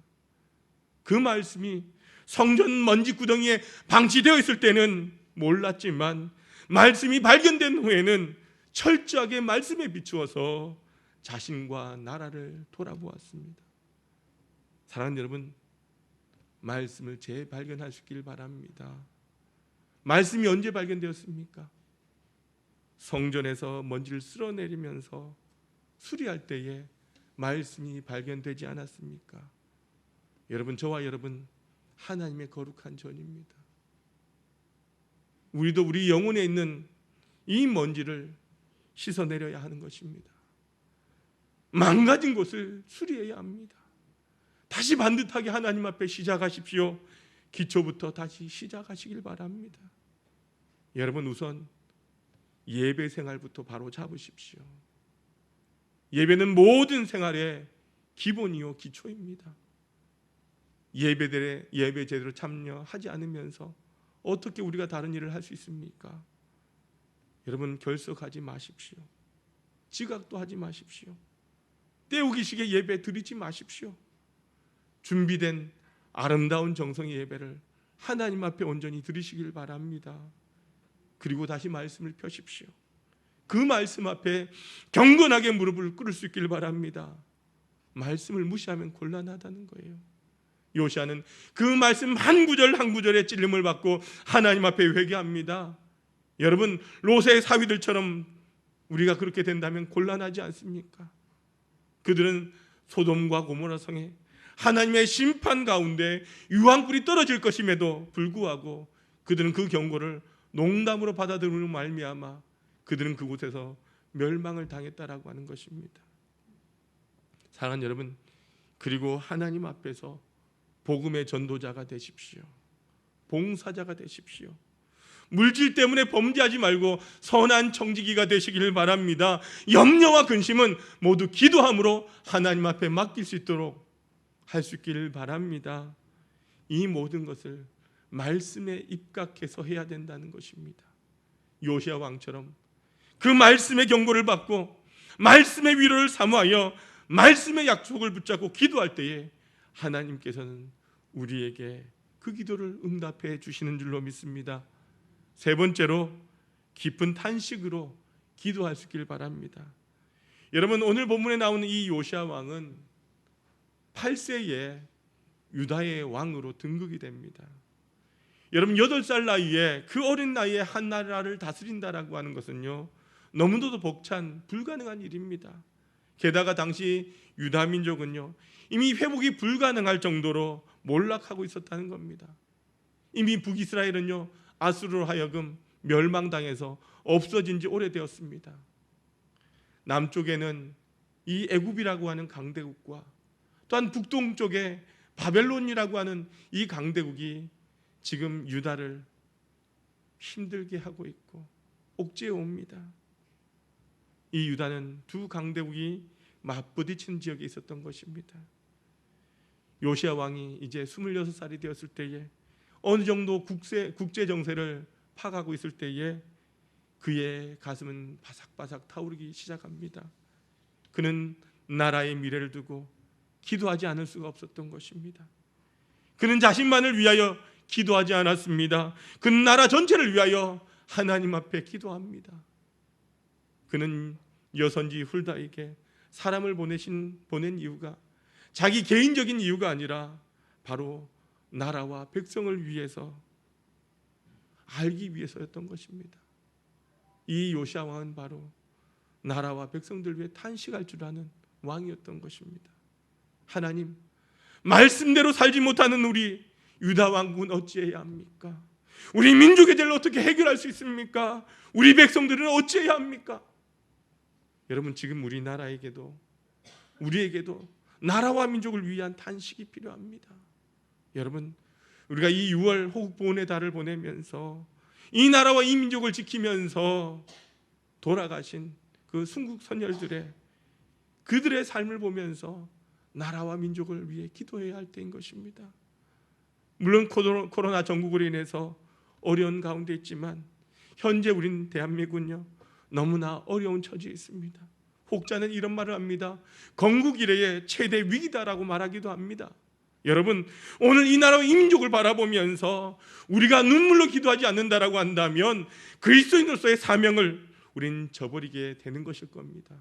Speaker 1: 그 말씀이 성전 먼지구덩이에 방치되어 있을 때는 몰랐지만 말씀이 발견된 후에는 철저하게 말씀에 비추어서 자신과 나라를 돌아보았습니다. 사랑하는 여러분, 말씀을 재발견하시길 바랍니다. 말씀이 언제 발견되었습니까? 성전에서 먼지를 쓸어내리면서 수리할 때에 말씀이 발견되지 않았습니까? 여러분, 저와 여러분 하나님의 거룩한 전입니다. 우리도 우리 영혼에 있는 이 먼지를 씻어내려야 하는 것입니다. 망가진 곳을 수리해야 합니다. 다시 반듯하게 하나님 앞에 시작하십시오. 기초부터 다시 시작하시길 바랍니다. 여러분, 우선 예배 생활부터 바로 잡으십시오. 예배는 모든 생활의 기본이요 기초입니다. 예배 제대로 참여하지 않으면서 어떻게 우리가 다른 일을 할 수 있습니까? 여러분, 결석하지 마십시오. 지각도 하지 마십시오. 때우기식의 예배 드리지 마십시오. 준비된 아름다운 정성의 예배를 하나님 앞에 온전히 드리시길 바랍니다. 그리고 다시 말씀을 펴십시오. 그 말씀 앞에 경건하게 무릎을 꿇을 수 있길 바랍니다. 말씀을 무시하면 곤란하다는 거예요. 요시야는 그 말씀 한 구절 한 구절에 찔림을 받고 하나님 앞에 회개합니다. 여러분, 롯의 사위들처럼 우리가 그렇게 된다면 곤란하지 않습니까? 그들은 소돔과 고모라 성에 하나님의 심판 가운데 유황불이 떨어질 것임에도 불구하고 그들은 그 경고를 농담으로 받아들이는 말미암아 그들은 그곳에서 멸망을 당했다라고 하는 것입니다. 사랑하는 여러분, 그리고 하나님 앞에서 복음의 전도자가 되십시오. 봉사자가 되십시오. 물질 때문에 범죄하지 말고 선한 청지기가 되시길 바랍니다. 염려와 근심은 모두 기도함으로 하나님 앞에 맡길 수 있도록 할 수 있기를 바랍니다. 이 모든 것을 말씀에 입각해서 해야 된다는 것입니다. 요시야 왕처럼 그 말씀의 경고를 받고 말씀의 위로를 사모하여 말씀의 약속을 붙잡고 기도할 때에 하나님께서는 우리에게 그 기도를 응답해 주시는 줄로 믿습니다. 세 번째로 깊은 탄식으로 기도할 수 있기를 바랍니다. 여러분, 오늘 본문에 나오는 이 요시야 왕은 8세에 유다의 왕으로 등극이 됩니다. 여러분, 8살 나이에, 그 어린 나이에 한 나라를 다스린다라고 하는 것은요, 너무나도 벅찬 불가능한 일입니다. 게다가 당시 유다 민족은요, 이미 회복이 불가능할 정도로 몰락하고 있었다는 겁니다. 이미 북이스라엘은요, 아수르로 하여금 멸망당해서 없어진 지 오래되었습니다. 남쪽에는 이 애굽이라고 하는 강대국과 또한 북동쪽에 바벨론이라고 하는 이 강대국이 지금 유다를 힘들게 하고 있고 옥죄해 옵니다. 이 유다는 두 강대국이 맞부딪힌 지역에 있었던 것입니다. 요시야 왕이 이제 26살이 되었을 때에 어느 정도 국제 정세를 파악하고 있을 때에 그의 가슴은 바삭바삭 타오르기 시작합니다. 그는 나라의 미래를 두고 기도하지 않을 수가 없었던 것입니다. 그는 자신만을 위하여 기도하지 않았습니다. 그는 나라 전체를 위하여 하나님 앞에 기도합니다. 그는 여선지 훌다에게 사람을 보낸 이유가 자기 개인적인 이유가 아니라 바로 나라와 백성을 위해서 알기 위해서였던 것입니다. 이 요시야 왕은 바로 나라와 백성들 위해 탄식할 줄 아는 왕이었던 것입니다. 하나님, 말씀대로 살지 못하는 우리 유다 왕국은 어찌해야 합니까? 우리 민족의 죄를 어떻게 해결할 수 있습니까? 우리 백성들은 어찌해야 합니까? 여러분, 지금 우리나라에게도 우리에게도 나라와 민족을 위한 탄식이 필요합니다. 여러분, 우리가 이 6월 호국보훈의 달을 보내면서 이 나라와 이 민족을 지키면서 돌아가신 그 순국 선열들의 그들의 삶을 보면서 나라와 민족을 위해 기도해야 할 때인 것입니다. 물론 코로나 전국으로 인해서 어려운 가운데 있지만 현재 우린 대한민국은요, 너무나 어려운 처지에 있습니다. 혹자는 이런 말을 합니다. 건국 이래의 최대 위기다라고 말하기도 합니다. 여러분, 오늘 이 나라와 이 민족을 바라보면서 우리가 눈물로 기도하지 않는다라고 한다면 그리스도인으로서의 사명을 우린 저버리게 되는 것일 겁니다.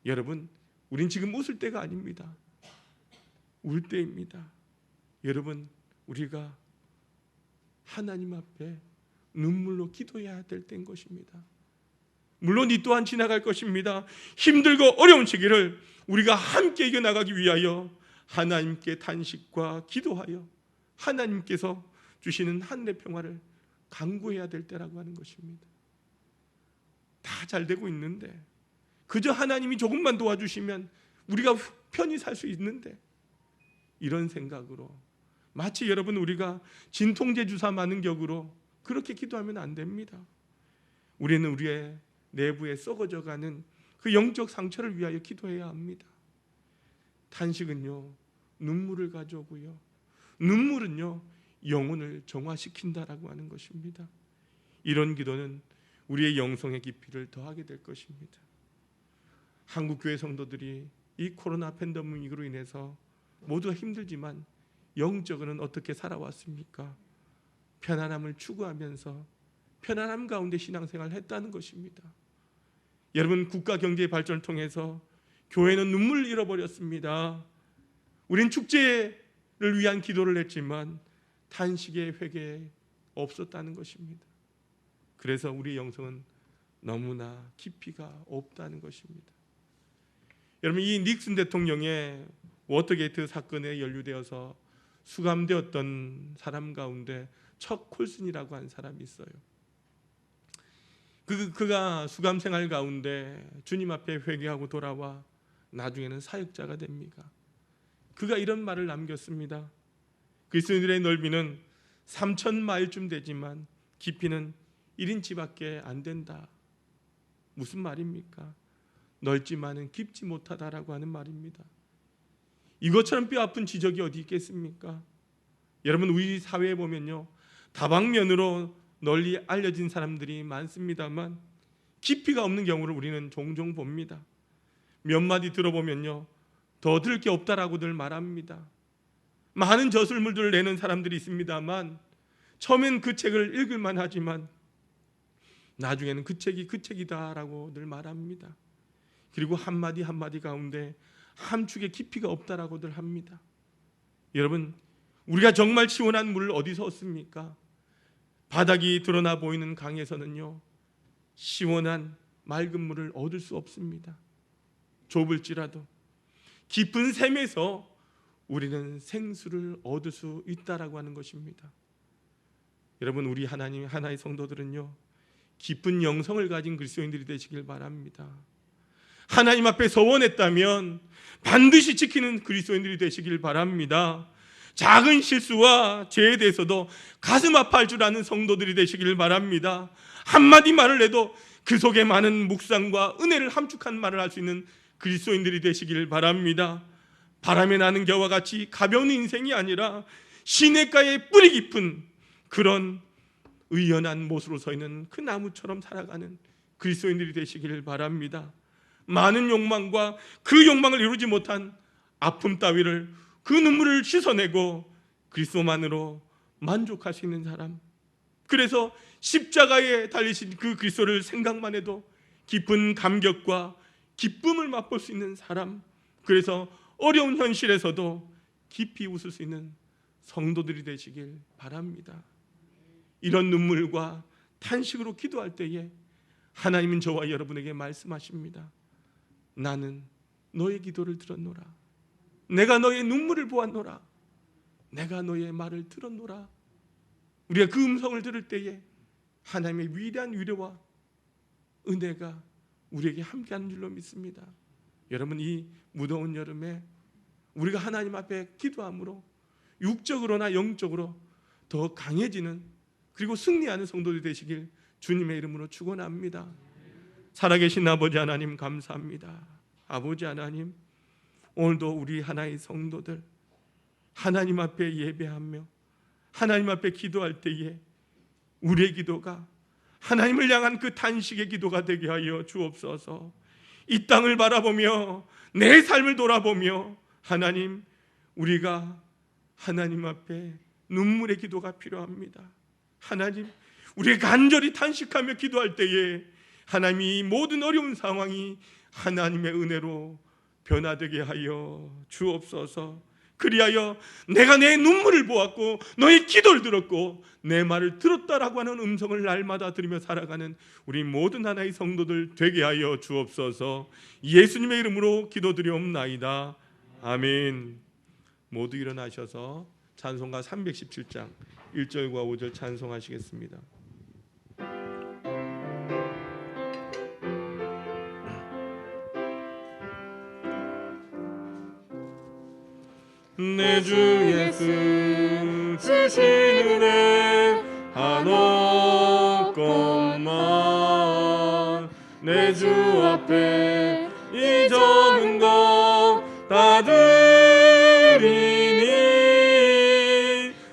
Speaker 1: 여러분, 우린 지금 웃을 때가 아닙니다. 울 때입니다. 여러분, 우리가 하나님 앞에 눈물로 기도해야 될 때인 것입니다. 물론 이 또한 지나갈 것입니다. 힘들고 어려운 시기를 우리가 함께 이겨나가기 위하여 하나님께 탄식과 기도하여 하나님께서 주시는 하늘의 평화를 간구해야 될 때라고 하는 것입니다. 다 잘 되고 있는데, 그저 하나님이 조금만 도와주시면 우리가 편히 살 수 있는데, 이런 생각으로 마치 여러분 우리가 진통제 주사 맞는 격으로 그렇게 기도하면 안 됩니다. 우리는 우리의 내부에 썩어져가는 그 영적 상처를 위하여 기도해야 합니다. 탄식은요, 눈물을 가져오고요, 눈물은요, 영혼을 정화시킨다라고 하는 것입니다. 이런 기도는 우리의 영성의 깊이를 더하게 될 것입니다. 한국교회 성도들이 이 코로나 팬데믹으로 인해서 모두가 힘들지만 영적으로는 어떻게 살아왔습니까? 편안함을 추구하면서 편안함 가운데 신앙생활을 했다는 것입니다. 여러분, 국가 경제 발전을 통해서 교회는 눈물을 잃어버렸습니다. 우린 축제를 위한 기도를 했지만 탄식의 회개에 없었다는 것입니다. 그래서 우리 영성은 너무나 깊이가 없다는 것입니다. 여러분, 이 닉슨 대통령의 워터게이트 사건에 연루되어서 수감되었던 사람 가운데 척 콜슨이라고 한 사람이 있어요. 그가 수감 생활 가운데 주님 앞에 회개하고 돌아와 나중에는 사역자가 됩니다. 그가 이런 말을 남겼습니다. 그리스도인들의 넓이는 3,000마일쯤 되지만 깊이는 1인치밖에 안 된다. 무슨 말입니까? 넓지만은 깊지 못하다라고 하는 말입니다. 이것처럼 뼈아픈 지적이 어디 있겠습니까? 여러분, 우리 사회에 보면요, 다방면으로 널리 알려진 사람들이 많습니다만 깊이가 없는 경우를 우리는 종종 봅니다. 몇 마디 들어보면요, 더 들을 게 없다라고들 말합니다. 많은 저술물들을 내는 사람들이 있습니다만 처음엔 그 책을 읽을만 하지만 나중에는 그 책이 그 책이다라고 늘 말합니다. 그리고 한마디 한마디 가운데 함축의 깊이가 없다라고들 합니다. 여러분, 우리가 정말 시원한 물을 어디서 얻습니까? 바닥이 드러나 보이는 강에서는요, 시원한 맑은 물을 얻을 수 없습니다. 좁을지라도 깊은 샘에서 우리는 생수를 얻을 수 있다라고 하는 것입니다. 여러분, 우리 하나님 하나의 성도들은요, 깊은 영성을 가진 그리스도인들이 되시길 바랍니다. 하나님 앞에 서원했다면 반드시 지키는 그리스도인들이 되시길 바랍니다. 작은 실수와 죄에 대해서도 가슴 아파할 줄 아는 성도들이 되시길 바랍니다. 한마디 말을 해도 그 속에 많은 묵상과 은혜를 함축한 말을 할 수 있는 그리스도인들이 되시길 바랍니다. 바람에 나는 겨와 같이 가벼운 인생이 아니라 시냇가에 뿌리 깊은 그런 의연한 못으로 서 있는 그 나무처럼 살아가는 그리스도인들이 되시길 바랍니다. 많은 욕망과 그 욕망을 이루지 못한 아픔 따위를, 그 눈물을 씻어내고 그리스도만으로 만족할 수 있는 사람, 그래서 십자가에 달리신 그 그리스도를 생각만 해도 깊은 감격과 기쁨을 맛볼 수 있는 사람, 그래서 어려운 현실에서도 깊이 웃을 수 있는 성도들이 되시길 바랍니다. 이런 눈물과 탄식으로 기도할 때에 하나님은 저와 여러분에게 말씀하십니다. 나는 너의 기도를 들었노라. 내가 너의 눈물을 보았노라. 내가 너의 말을 들었노라. 우리가 그 음성을 들을 때에 하나님의 위대한 위로와 은혜가 우리에게 함께하는 줄로 믿습니다. 여러분, 이 무더운 여름에 우리가 하나님 앞에 기도함으로 육적으로나 영적으로 더 강해지는, 그리고 승리하는 성도들이 되시길 주님의 이름으로 축원합니다. 살아계신 아버지 하나님, 감사합니다. 아버지 하나님, 오늘도 우리 하나의 성도들 하나님 앞에 예배하며 하나님 앞에 기도할 때에 우리의 기도가 하나님을 향한 그 탄식의 기도가 되게 하여 주옵소서. 이 땅을 바라보며 내 삶을 돌아보며 하나님, 우리가 하나님 앞에 눈물의 기도가 필요합니다. 하나님, 우리가 간절히 탄식하며 기도할 때에 하나님이 모든 어려운 상황이 하나님의 은혜로 변화되게 하여 주옵소서. 그리하여 내가 내 눈물을 보았고 너의 기도를 들었고 내 말을 들었다라고 하는 음성을 날마다 들으며 살아가는 우리 모든 하나의 성도들 되게 하여 주옵소서. 예수님의 이름으로 기도드리옵나이다. 아멘. 모두 일어나셔서 찬송가 317장 1절과 5절 찬송하시겠습니다. 내 주 예수 주신 은혜 한없건만 내 주 앞에 이 적은 것 다 드리니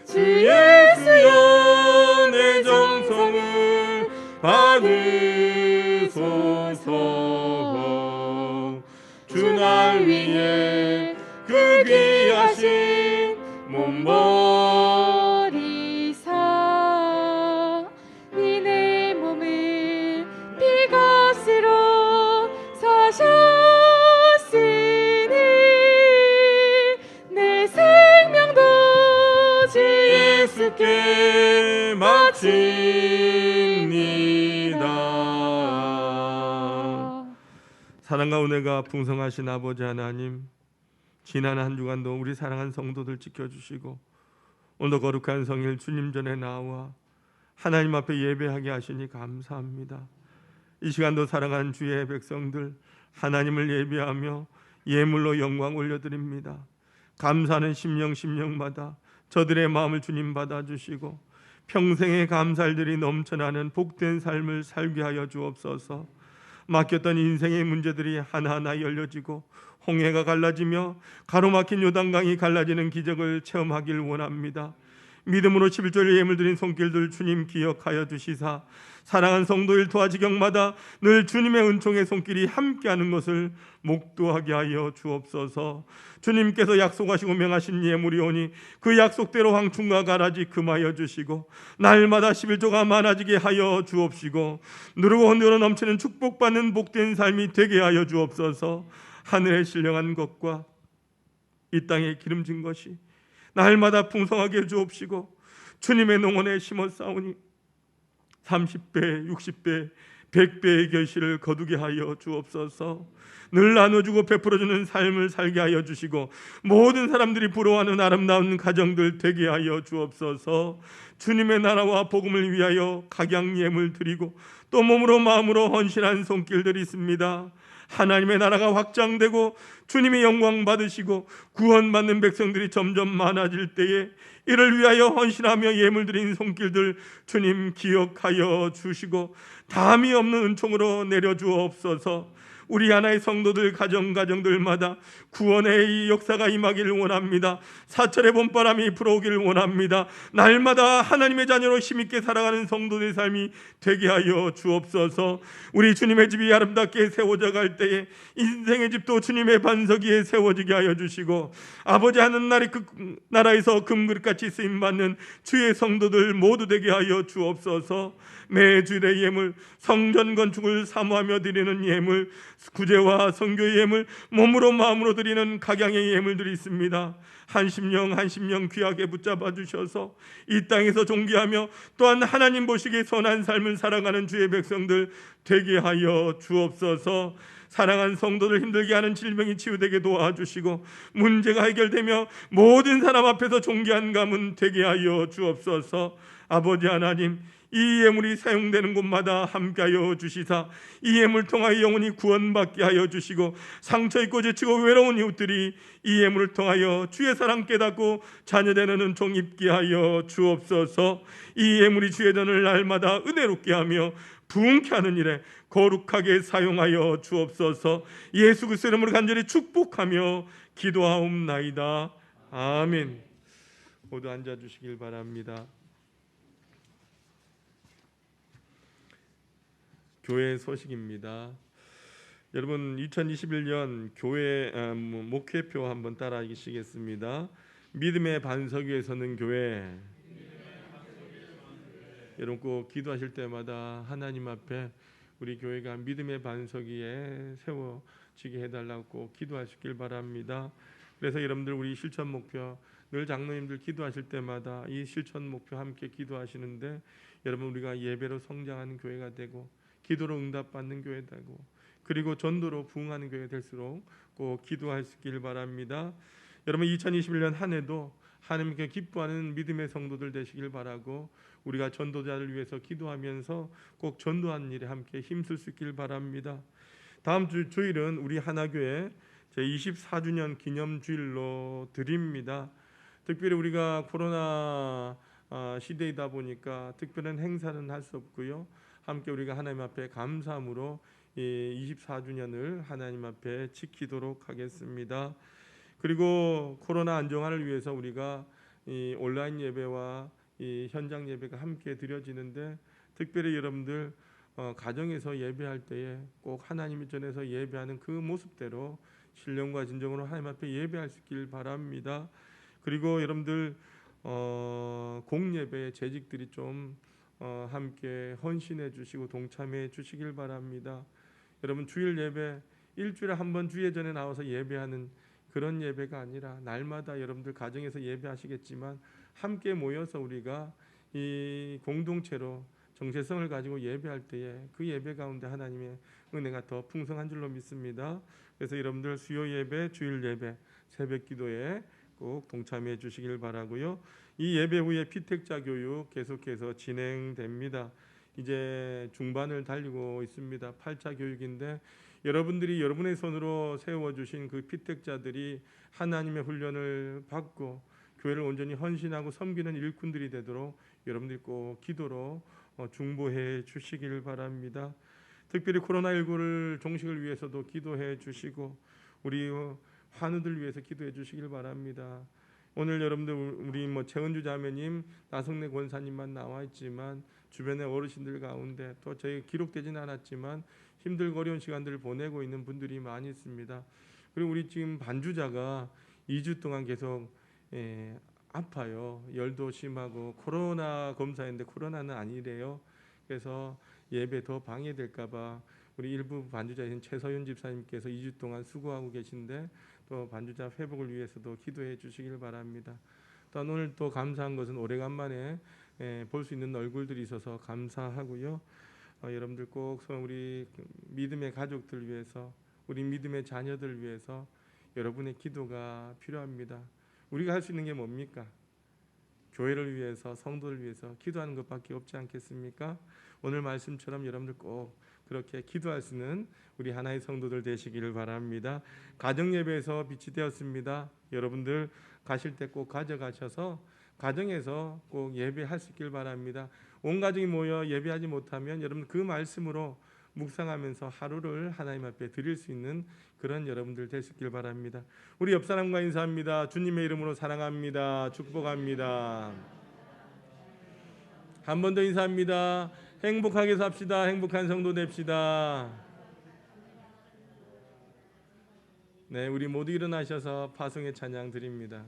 Speaker 1: 주 예수여 내 정성을 받으소서. 주 날 위해 그 귀하신 몸 버리사
Speaker 3: 이 내 몸을 피값으로 사셨으니 내 생명도 주
Speaker 1: 예수께 바칩니다. 사랑과 은혜가 풍성하신 아버지 하나님, 지난 한 주간도 우리 사랑하는 성도들 지켜주시고 오늘도 거룩한 성일 주님 전에 나와 하나님 앞에 예배하게 하시니 감사합니다. 이 시간도 사랑하는 주의 백성들 하나님을 예배하며 예물로 영광 올려드립니다. 감사하는 심령마다 저들의 마음을 주님 받아주시고 평생의 감사들이 넘쳐나는 복된 삶을 살게 하여 주옵소서. 막혔던 인생의 문제들이 하나하나 열려지고 홍해가 갈라지며 가로막힌 요단강이 갈라지는 기적을 체험하길 원합니다. 믿음으로 11절 예물 드린 손길들 주님 기억하여 주시사 사랑하는 성도일 토하지경마다 늘 주님의 은총의 손길이 함께하는 것을 목도하게 하여 주옵소서. 주님께서 약속하시고 명하신 예물이 오니 그 약속대로 황충과 가라지 금하여 주시고 날마다 11조가 많아지게 하여 주옵시고 누르고 흔들어 넘치는 축복받는 복된 삶이 되게 하여 주옵소서. 하늘에 신령한 것과 이 땅에 기름진 것이 날마다 풍성하게 주옵시고 주님의 농원에 심어 싸우니 30배, 60배, 100배의 결실을 거두게 하여 주옵소서. 늘 나눠주고 베풀어주는 삶을 살게 하여 주시고 모든 사람들이 부러워하는 아름다운 가정들 되게 하여 주옵소서. 주님의 나라와 복음을 위하여 각양 예물 드리고 또 몸으로 마음으로 헌신한 손길들이 있습니다. 하나님의 나라가 확장되고 주님이 영광 받으시고 구원받는 백성들이 점점 많아질 때에 이를 위하여 헌신하며 예물 드린 손길들 주님 기억하여 주시고 담이 없는 은총으로 내려주옵소서. 우리 하나의 성도들 가정들마다 구원의 이 역사가 임하기를 원합니다. 사철의 봄바람이 불어오기를 원합니다. 날마다 하나님의 자녀로 힘있게 살아가는 성도들의 삶이 되게 하여 주옵소서. 우리 주님의 집이 아름답게 세워져 갈 때에 인생의 집도 주님의 반석 위에 세워지게 하여 주시고 아버지 하는 나라에서 금그릇같이 쓰임받는 주의 성도들 모두 되게 하여 주옵소서. 매주일의 예물, 성전 건축을 사모하며 드리는 예물, 구제와 선교의 예물, 몸으로 마음으로 드리는 각양의 예물들이 있습니다. 한심령 귀하게 붙잡아 주셔서 이 땅에서 존귀하며 또한 하나님 보시기에 선한 삶을 살아가는 주의 백성들 되게 하여 주옵소서. 사랑한 성도들 힘들게 하는 질병이 치유되게 도와주시고 문제가 해결되며 모든 사람 앞에서 존귀한 가문 되게 하여 주옵소서. 아버지 하나님, 이 예물이 사용되는 곳마다 함께하여 주시사 이 예물 통하여 영혼이 구원받게 하여 주시고 상처 입고 지치고 외로운 이웃들이 이 예물을 통하여 주의 사랑 깨닫고 자녀되는 은총 입게 하여 주옵소서. 이 예물이 주의 전을 날마다 은혜롭게 하며 부흥케 하는 일에 거룩하게 사용하여 주옵소서. 예수 그리스도의 이름으로 간절히 축복하며 기도하옵나이다. 아멘. 모두 앉아주시길 바랍니다. 교회 소식입니다. 여러분 2021년 교회 목회표 한번 따라하시겠습니다. 믿음의 반석 위에 서는 교회. 여러분 꼭 기도하실 때마다 하나님 앞에 우리 교회가 믿음의 반석 위에 세워지게 해달라고 꼭 기도하시길 바랍니다. 그래서 여러분들 우리 실천 목표 늘 장로님들 기도하실 때마다 이 실천 목표 함께 기도하시는데 여러분 우리가 예배로 성장하는 교회가 되고 기도로 응답받는 교회 되고 그리고 전도로 부흥하는 교회 될수록 꼭 기도하시길 바랍니다. 여러분 2021년 한 해도 하나님께 기뻐하는 믿음의 성도들 되시길 바라고 우리가 전도자를 위해서 기도하면서 꼭 전도하는 일에 함께 힘쓸 수 있길 바랍니다. 다음 주일은 우리 하나교회 제24주년 기념주일로 드립니다. 특별히 우리가 코로나 시대이다 보니까 특별한 행사는 할 수 없고요. 함께 우리가 하나님 앞에 감사함으로 24주년을 하나님 앞에 지키도록 하겠습니다. 그리고 코로나 안정화를 위해서 우리가 이 온라인 예배와 이 현장 예배가 함께 드려지는데 특별히 여러분들 가정에서 예배할 때에 꼭 하나님 전에서 예배하는 그 모습대로 신령과 진정으로 하나님 앞에 예배할 수 있길 바랍니다. 그리고 여러분들 공예배 재직들이 좀 함께 헌신해 주시고 동참해 주시길 바랍니다. 여러분 주일 예배 일주일에 한 번 주일 전에 나와서 예배하는 그런 예배가 아니라 날마다 여러분들 가정에서 예배하시겠지만 함께 모여서 우리가 이 공동체로 정체성을 가지고 예배할 때에 그 예배 가운데 하나님의 은혜가 더 풍성한 줄로 믿습니다. 그래서 여러분들 수요 예배, 주일 예배, 새벽 기도에 꼭 동참해 주시길 바라고요. 이 예배 후에 피택자 교육 계속해서 진행됩니다. 이제 중반을 달리고 있습니다. 8차 교육인데 여러분들이 여러분의 손으로 세워주신 그 피택자들이 하나님의 훈련을 받고 교회를 온전히 헌신하고 섬기는 일꾼들이 되도록 여러분들이 꼭 기도로 중보해 주시길 바랍니다. 특별히 코로나19를 종식을 위해서도 기도해 주시고 우리 환우들 위해서 기도해 주시길 바랍니다. 오늘 여러분들 우리 최은주 자매님, 나성래 권사님만 나와 있지만 주변의 어르신들 가운데 또 저희 기록되지는 않았지만 힘들고 어려운 시간들을 보내고 있는 분들이 많이 있습니다. 그리고 우리 지금 반주자가 2주 동안 계속 아파요. 열도 심하고 코로나 검사했는데 코로나는 아니래요. 그래서 예배 더 방해될까봐 우리 일부 반주자인 최서윤 집사님께서 2주 동안 수고하고 계신데 또 반주자 회복을 위해서도 기도해 주시길 바랍니다. 또 오늘 또 감사한 것은 오래간만에 볼 수 있는 얼굴들이 있어서 감사하고요. 여러분들 꼭 우리 믿음의 가족들 위해서 우리 믿음의 자녀들 위해서 여러분의 기도가 필요합니다. 우리가 할 수 있는 게 뭡니까? 교회를 위해서 성도를 위해서 기도하는 것밖에 없지 않겠습니까? 오늘 말씀처럼 여러분들 꼭 그렇게 기도할 수 있는 우리 하나의 성도들 되시기를 바랍니다. 가정 예배에서 빛이 되었습니다. 여러분들 가실 때 꼭 가져가셔서 가정에서 꼭 예배할 수 있길 바랍니다. 온 가족이 모여 예배하지 못하면 여러분 그 말씀으로 묵상하면서 하루를 하나님 앞에 드릴 수 있는 그런 여러분들 될 수 있길 바랍니다. 우리 옆 사람과 인사합니다. 주님의 이름으로 사랑합니다. 축복합니다. 한 번 더 인사합니다. 행복하게 삽시다. 행복한 성도 됩시다. 네, 우리 모두 일어나셔서 파송의 찬양 드립니다.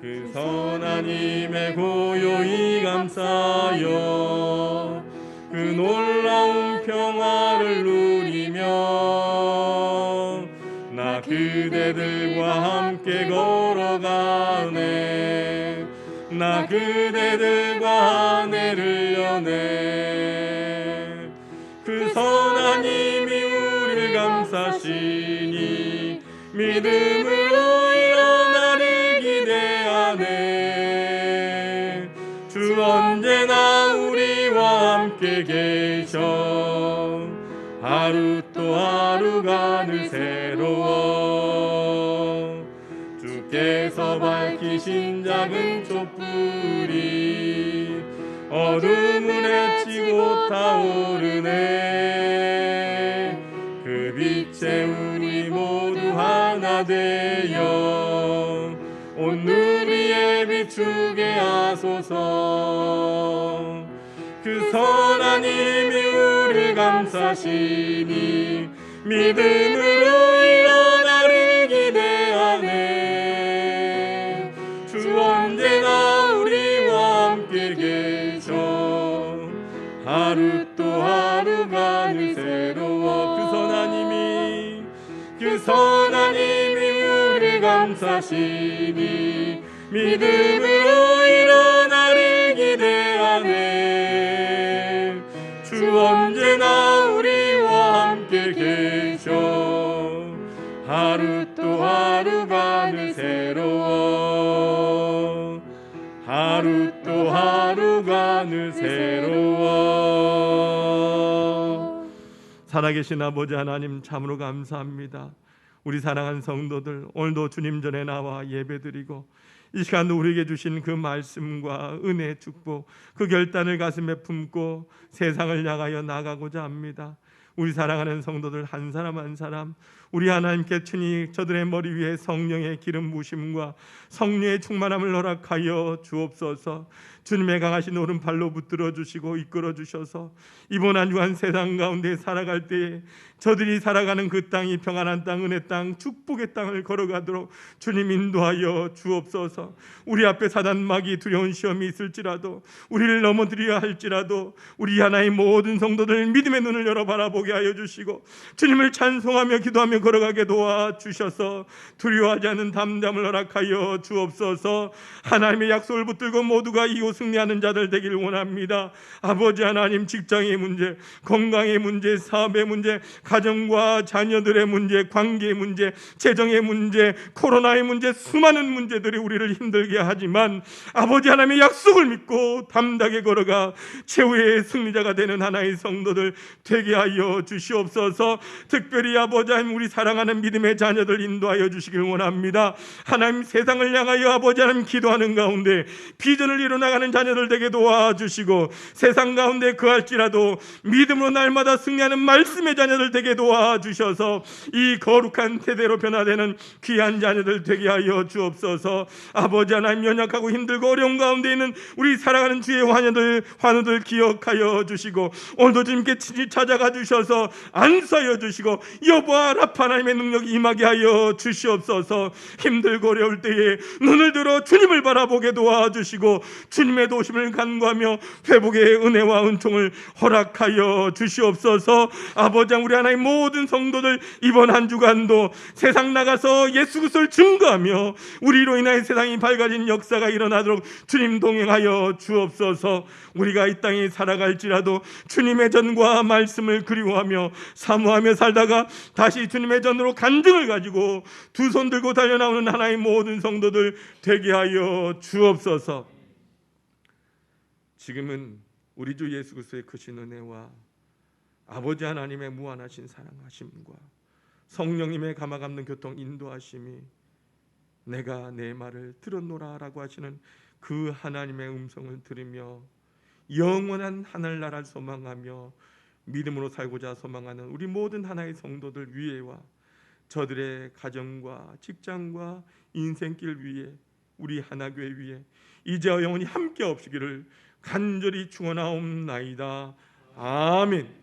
Speaker 1: 그 선하님의 고요히 감싸여 그 놀라운 평화를 누리며 나 그대들과 함께 걸어가네. 나 그대들과 하늘을 여네. 그 선하님이 우리를 감싸시니 믿음으로 일어나를 기대하네. 주 언제나 우리와 함께 계셔. 하루 또 하루가 늘 새로워. 주께서 밝히신 작은 촛불이 어둠을 헤치고 타오르네. 그 빛에 우리 모두 하나 되어 온누 위에 비추게 하소서. 그 선하님이 우리를 감싸시니 믿음으로 일어나를 기대하네. 주 언제나 우리와 함께 계셔. 하루 또 하루가 늘 새로워. 그 선하님이 우리를 감싸시니 믿음으로 일어나를 기대하네. 주 언제나 우리와 함께 계셔. 하루 또 하루가 늘 새로워. 하루 또 하루가 늘 새로워. 살아계신 아버지 하나님 참으로 감사합니다. 우리 사랑하는 성도들 오늘도 주님 전에 나와 예배드리고 이 시간도 우리에게 주신 그 말씀과 은혜 축복 그 결단을 가슴에 품고 세상을 향하여 나가고자 합니다. 우리 사랑하는 성도들 한 사람 한 사람 우리 하나님께 친히 저들의 머리 위에 성령의 기름 부심과 성령의 충만함을 허락하여 주옵소서. 주님의 강하신 오른팔로 붙들어 주시고 이끌어 주셔서 이번 한 주간 세상 가운데 살아갈 때에 저들이 살아가는 그 땅이 평안한 땅, 은혜 땅, 축복의 땅을 걸어가도록 주님 인도하여 주옵소서. 우리 앞에 사단막이 두려운 시험이 있을지라도 우리를 넘어뜨리려 할지라도 우리 하나의 모든 성도들 믿음의 눈을 열어 바라보게 하여 주시고 주님을 찬송하며 기도하며 걸어가게 도와주셔서 두려워하지 않는 담담을 허락하여 주옵소서. 하나님의 약속을 붙들고 모두가 이후 승리하는 자들 되기를 원합니다. 아버지 하나님, 직장의 문제, 건강의 문제, 사업의 문제, 가정과 자녀들의 문제, 관계의 문제, 재정의 문제, 코로나의 문제, 수많은 문제들이 우리를 힘들게 하지만 아버지 하나님의 약속을 믿고 담대하게 걸어가 최후의 승리자가 되는 하나의 성도들 되게 하여 주시옵소서. 특별히 아버지 하나님, 우리 사랑하는 믿음의 자녀들 인도하여 주시길 원합니다. 하나님, 세상을 향하여 아버지 하나님 기도하는 가운데 비전을 이뤄나가는 자녀들 되게 도와주시고, 세상 가운데 그할지라도 믿음으로 날마다 승리하는 말씀의 자녀들 되게 도와주셔서 이 거룩한 세대로 변화되는 귀한 자녀들 되게 하여 주옵소서. 아버지 하나님, 연약하고 힘들고 어려운 가운데 있는 우리 사랑하는 주의 환우들 기억하여 주시고, 오늘도 주님께 친히 찾아가 주셔서 안수하여 주시고 여호와 라파 하나님의 능력이 임하게 하여 주시옵소서. 힘들고 어려울 때에 눈을 들어 주님을 바라보게 도와주시고 주님의 도심을 간구하며 회복의 은혜와 은총을 허락하여 주시옵소서. 아버지, 우리 하나님 모든 성도들 이번 한 주간도 세상 나가서 예수 그리스도를 증거하며 우리로 인하여 세상이 밝아진 역사가 일어나도록 주님 동행하여 주옵소서. 우리가 이 땅에 살아갈지라도 주님의 전과 말씀을 그리워하며 사모하며 살다가 다시 주님의 전으로 간증을 가지고 두 손 들고 달려나오는 하나의 모든 성도들 되게 하여 주옵소서. 지금은 우리 주 예수 그리스도의 크신 은혜와 아버지 하나님의 무한하신 사랑하심과 성령님의 감화감는 교통 인도하심이 내가 내 말을 들었노라라고 하시는 그 하나님의 음성을 들으며 영원한 하늘나라를 소망하며 믿음으로 살고자 소망하는 우리 모든 하나의 성도들 위에와 저들의 가정과 직장과 인생길 위에 우리 하나교회 위에 이제와 영원히 함께 없으기를 간절히 축원하옵나이다. 아멘.